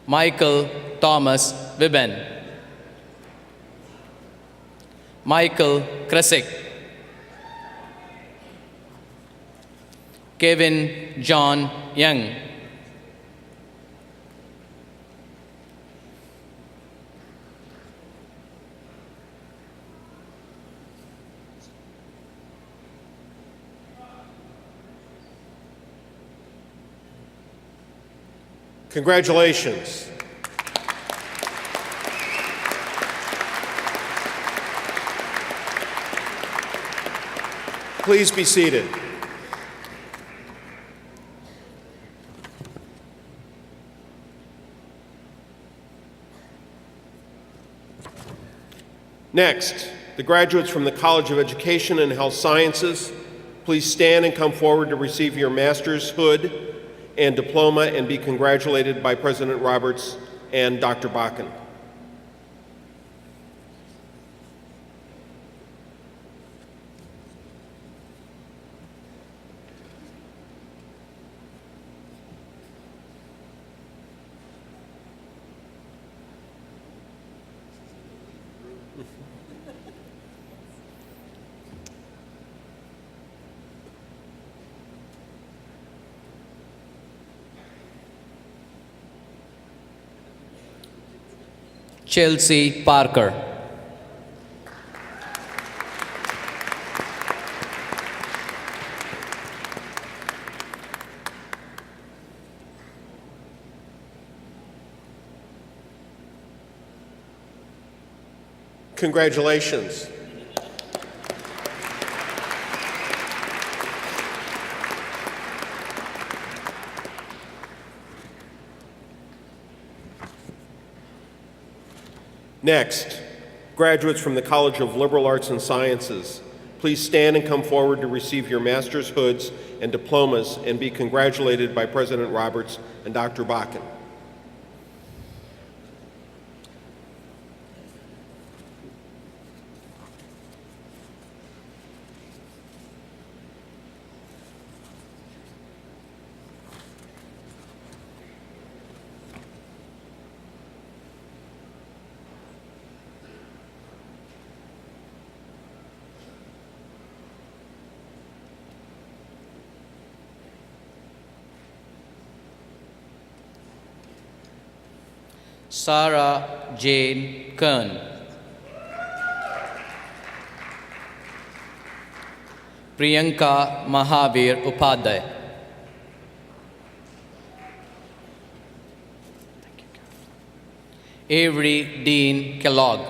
Michael Thomas Wibben. Michael Kresick. Kevin John Young. Congratulations. Please be seated. Next, the graduates from the College of Education and Health Sciences, please stand and come forward to receive your master's hood and diploma and be congratulated by President Roberts and Dr. Bakken. Chelsea Parker. Congratulations. Next, graduates from the College of Liberal Arts and Sciences, please stand and come forward to receive your master's hoods and diplomas and be congratulated by President Roberts and Dr. Bakken. Sarah Jane Kern. Priyanka Mahavir Upadhyay. Avery Dean Kellogg.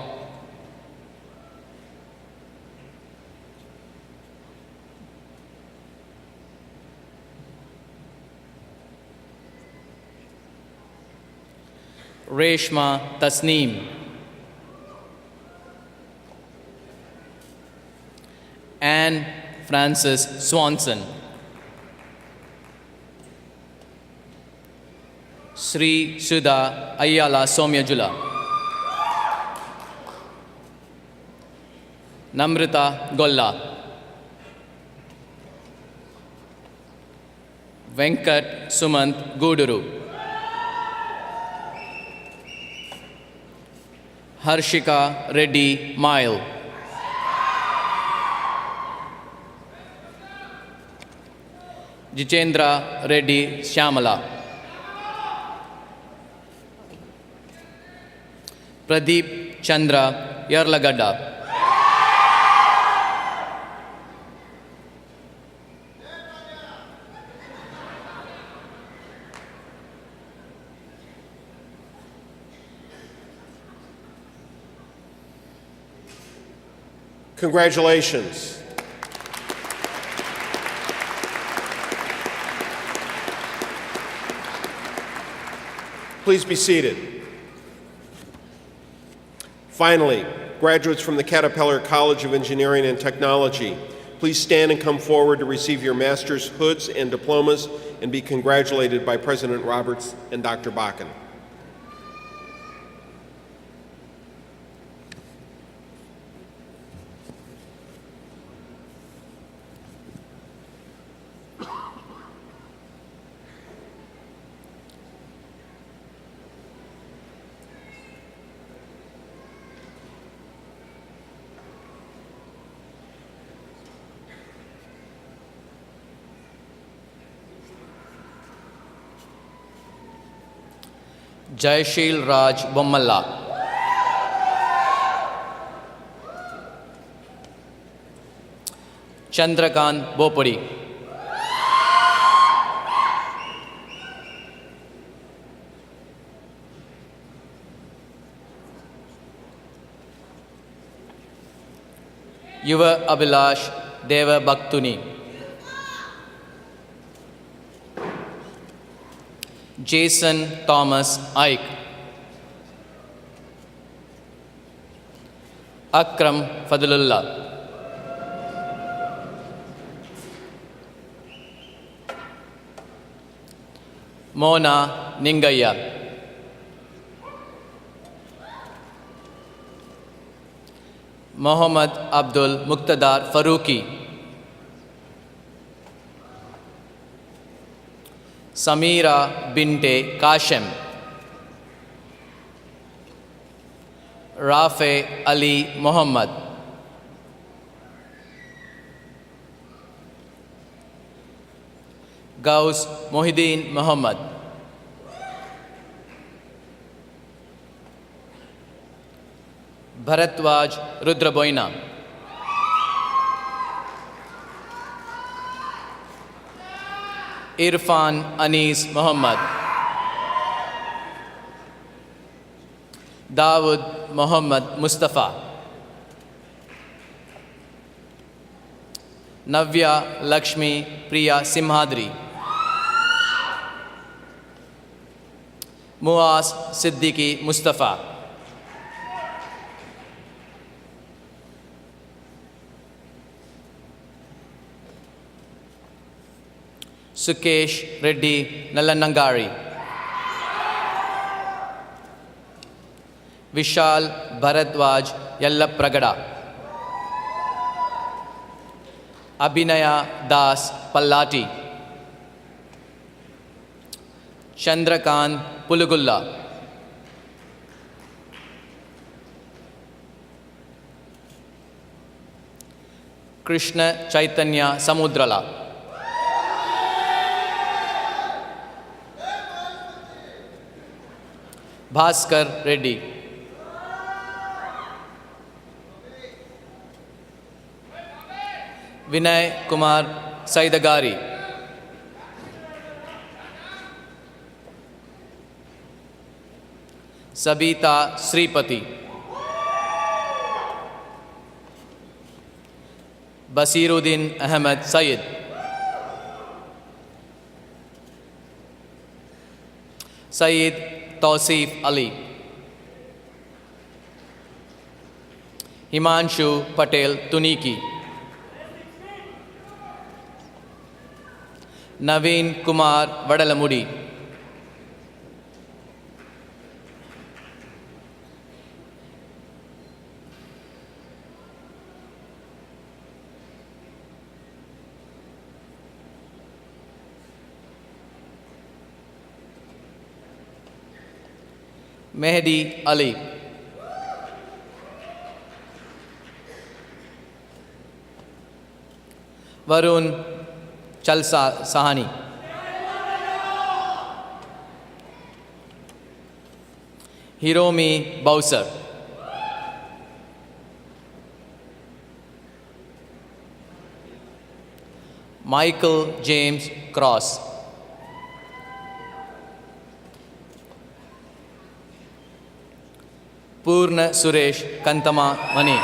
Reshma Tasneem. Anne Frances Swanson. Sri Sudha Ayala Somyajula. Namrita Golla. Venkat Sumant Guduru. Harshika Reddy Mile. Jitendra Reddy Shyamala. Pradeep Chandra Yarlagadda. Congratulations. Please be seated. Finally, graduates from the Caterpillar College of Engineering and Technology, please stand and come forward to receive your master's hoods and diplomas and be congratulated by President Roberts and Dr. Bakken. Jayashil Raj Bommalla. Chandrakant Bopudi. Yuva Abhilash Deva Bhaktuni. Jason Thomas Ike. Akram Fadlullah. Mona Ningaya. Mohammad Abdul Muqtadar Farooqi. Samira Binte Kashem. Rafe Ali Muhammad. Gaus Mohideen Muhammad. Bharatwaj Rudraboina. Irfan Anis Muhammad. Dawood Muhammad Mustafa. Navya Lakshmi Priya Simhadri. Muaz Siddiqui Mustafa. Sukesh Reddy Nalanangari. Vishal Bharadwaj Yallapragada. Abhinaya Das Pallati. Chandrakant Pulugulla. Krishna Chaitanya Samudrala. Bhaskar Reddy. Vinay Kumar Saidagari. Sabita Sripati, Basiruddin Ahmed Syed, Syed Tausif Ali, Himanshu Patel Tuniki, Naveen Kumar Vadalamudi, Mehdi Ali, Varun Chalsa Sahani, Hiromi Bowser, Michael James Cross, Purna Suresh Kantama Mani,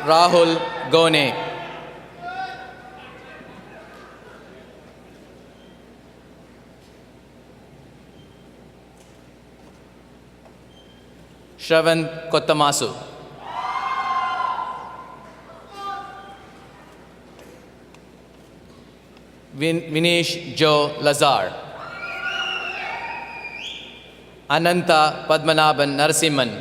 Rahul Gone, Shravan Kottamasu, Vinesh Joe Lazar, Ananta Padmanabhan Narasimhan,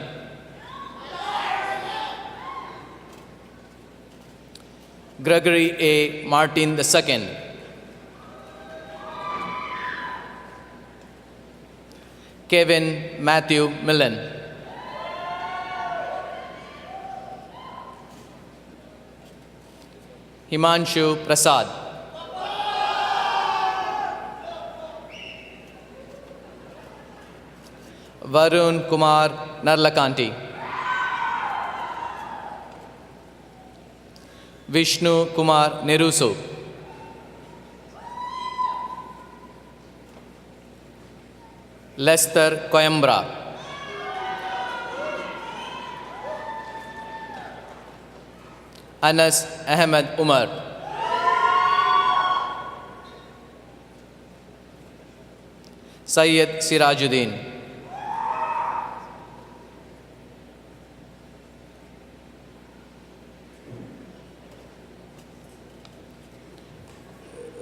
Gregory A. Martin II, Kevin Matthew Millen, Himanshu Prasad, Varun Kumar Narlakanti, Vishnu Kumar Nerusu, Lester Coimbra, Anas Ahmed Umar, Syed Sirajuddin,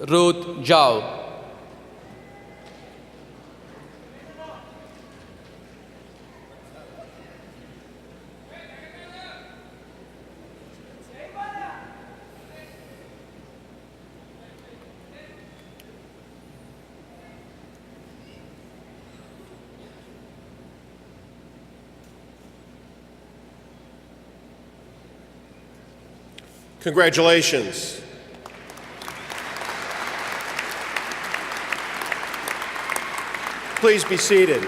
Ruth Zhao, Congratulations. Please be seated.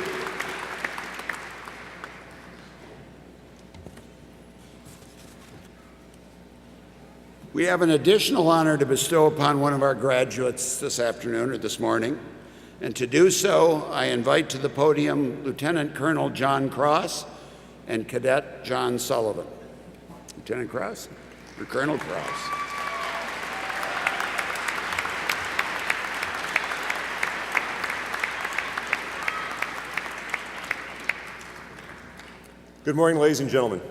We have an additional honor to bestow upon one of our graduates this afternoon or this morning. And to do so, I invite to the podium Lieutenant Colonel John Cross and Cadet John Sullivan. Lieutenant Cross or Colonel Cross? Good morning, ladies and gentlemen.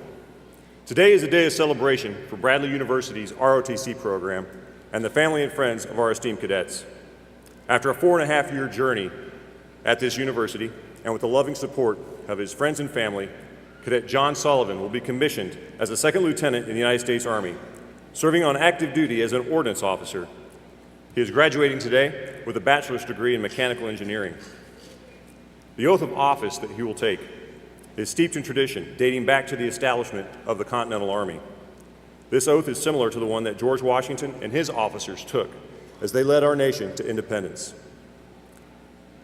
Today is a day of celebration for Bradley University's ROTC program and the family and friends of our esteemed cadets. After a 4.5-year journey at this university, and with the loving support of his friends and family, Cadet John Sullivan will be commissioned as a second lieutenant in the United States Army, serving on active duty as an ordnance officer. He is graduating today with a bachelor's degree in mechanical engineering. The oath of office that he will take is steeped in tradition dating back to the establishment of the Continental Army. This oath is similar to the one that George Washington and his officers took as they led our nation to independence.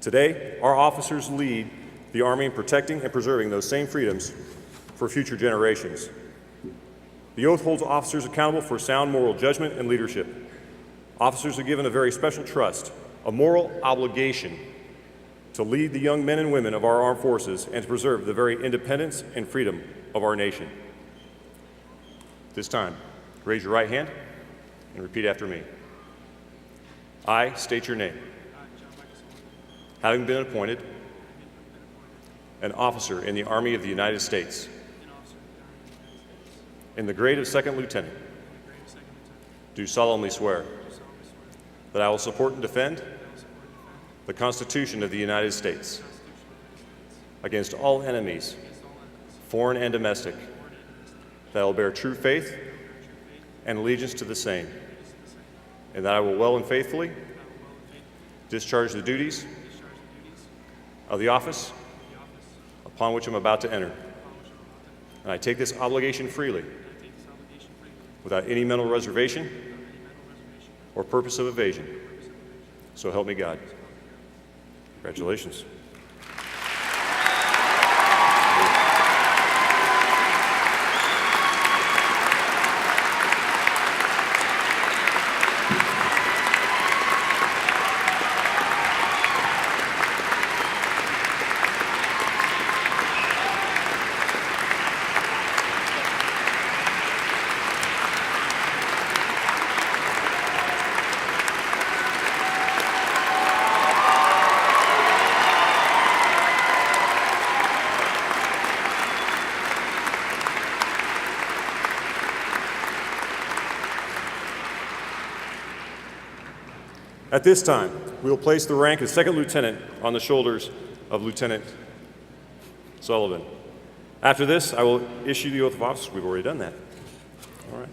Today, our officers lead the Army in protecting and preserving those same freedoms for future generations. The oath holds officers accountable for sound moral judgment and leadership. Officers are given a very special trust, a moral obligation to lead the young men and women of our armed forces and to preserve the very independence and freedom of our nation. This time, raise your right hand and repeat after me. I state your name. Having been appointed an officer in the Army of the United States in the grade of second lieutenant, do solemnly swear that I will support and defend the Constitution of the United States against all enemies, foreign and domestic, that I will bear true faith and allegiance to the same, and that I will well and faithfully discharge the duties of the office upon which I'm about to enter. And I take this obligation freely, without any mental reservation or purpose of evasion. So help me God. Congratulations. At this time, we will place the rank of second lieutenant on the shoulders of Lieutenant Sullivan. After this, I will issue the oath of office. We've already done that. All right.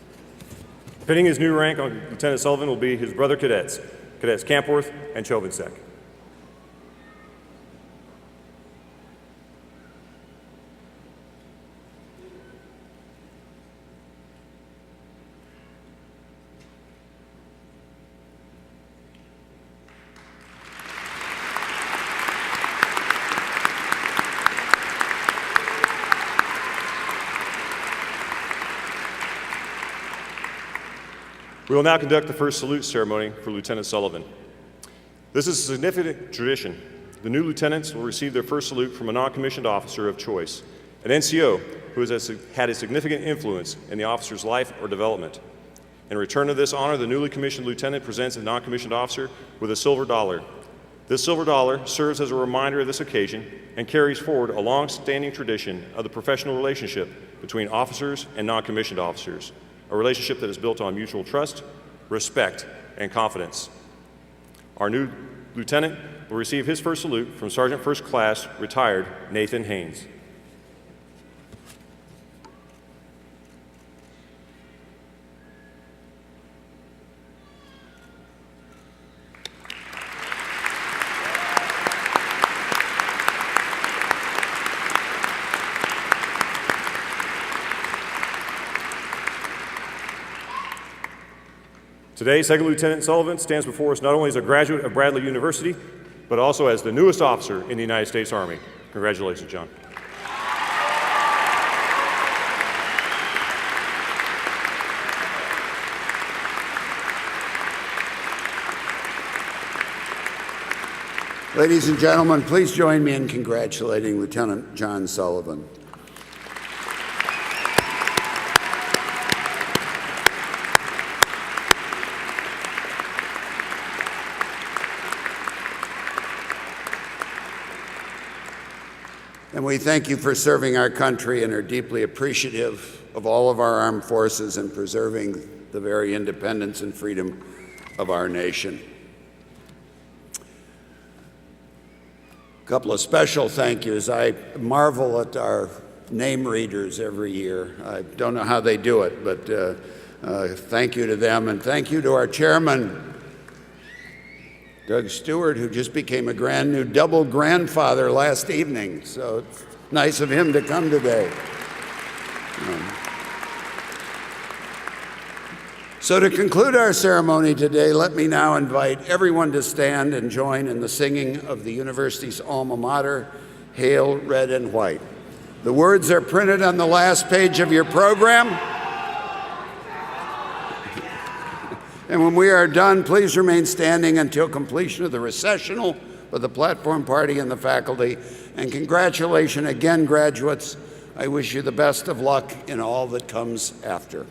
Pinning his new rank on Lieutenant Sullivan will be his brother cadets, Cadets Kampworth and Chovansek. We will now conduct the first salute ceremony for Lieutenant Sullivan. This is a significant tradition. The new lieutenants will receive their first salute from a non-commissioned officer of choice, an NCO who has had a significant influence in the officer's life or development. In return of this honor, the newly commissioned lieutenant presents a non-commissioned officer with a silver dollar. This silver dollar serves as a reminder of this occasion and carries forward a long-standing tradition of the professional relationship between officers and non-commissioned officers, a relationship that is built on mutual trust, respect, and confidence. Our new lieutenant will receive his first salute from Sergeant First Class, retired Nathan Haynes. Today, Second Lieutenant Sullivan stands before us not only as a graduate of Bradley University, but also as the newest officer in the United States Army. Congratulations, John. Ladies and gentlemen, please join me in congratulating Lieutenant John Sullivan. And we thank you for serving our country and are deeply appreciative of all of our armed forces in preserving the very independence and freedom of our nation. A couple of special thank yous. I marvel at our name readers every year. I don't know how they do it, but thank you to them, and thank you to our chairman, Doug Stewart, who just became a brand new double grandfather last evening. So it's nice of him to come today. So to conclude our ceremony today, let me now invite everyone to stand and join in the singing of the university's alma mater, Hail, Red and White. The words are printed on the last page of your program. And when we are done, please remain standing until completion of the recessional of the platform party and the faculty. And congratulations again, graduates. I wish you the best of luck in all that comes after.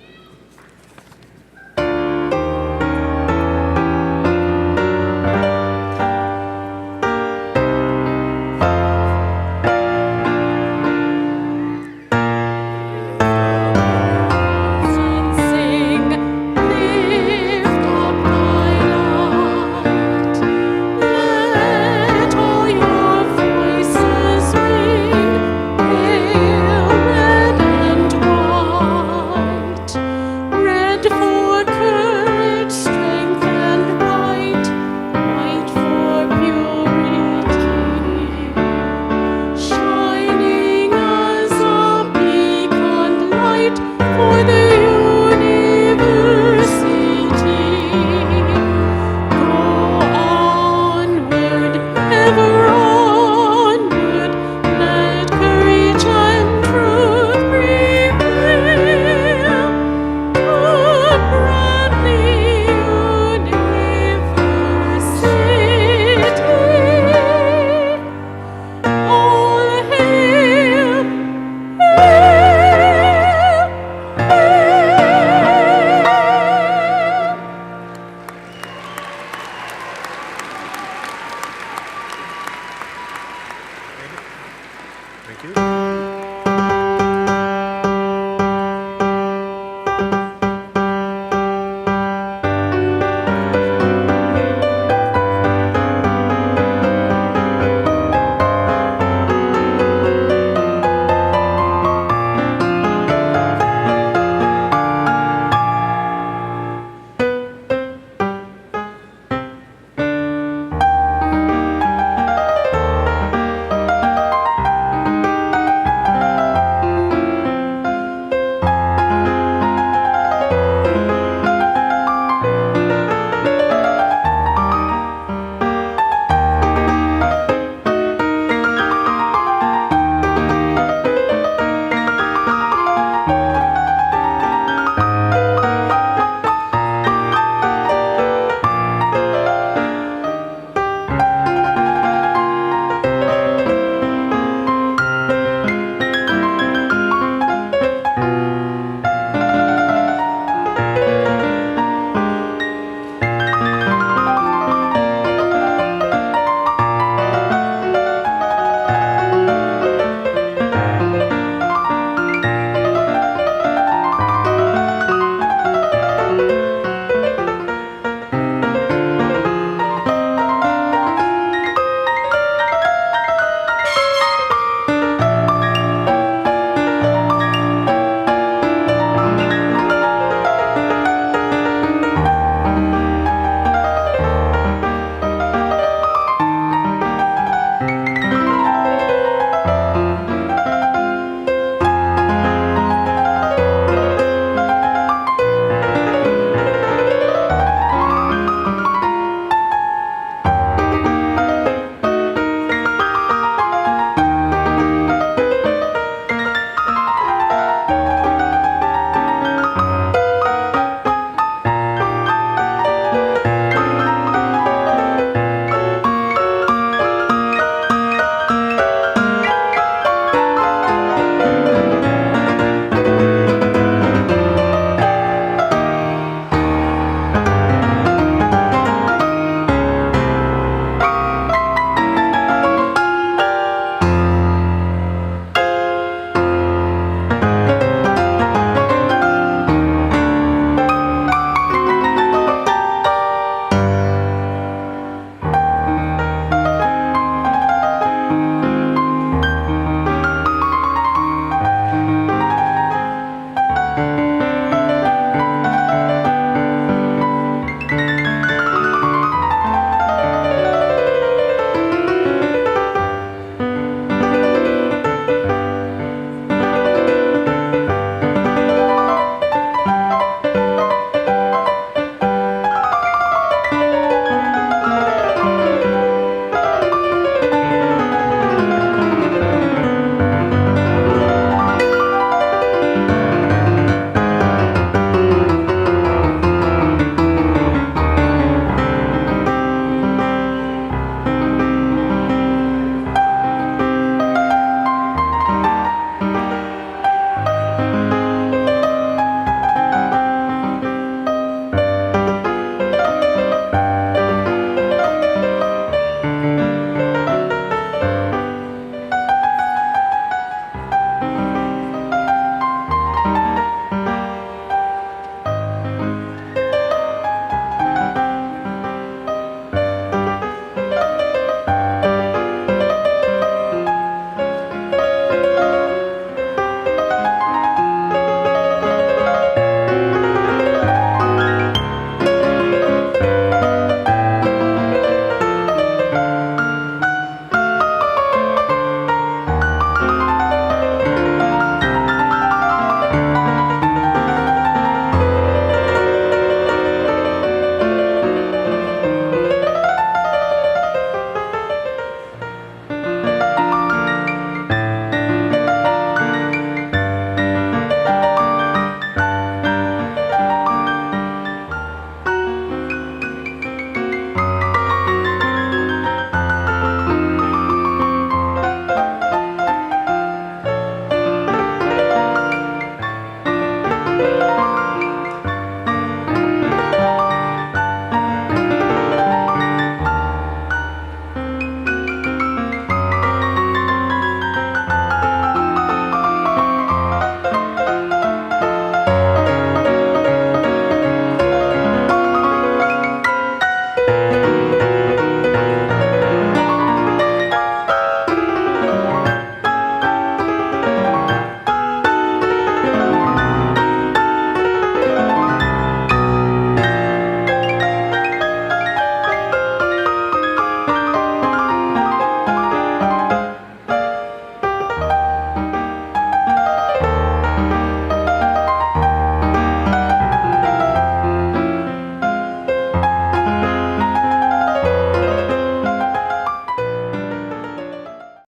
Thank you.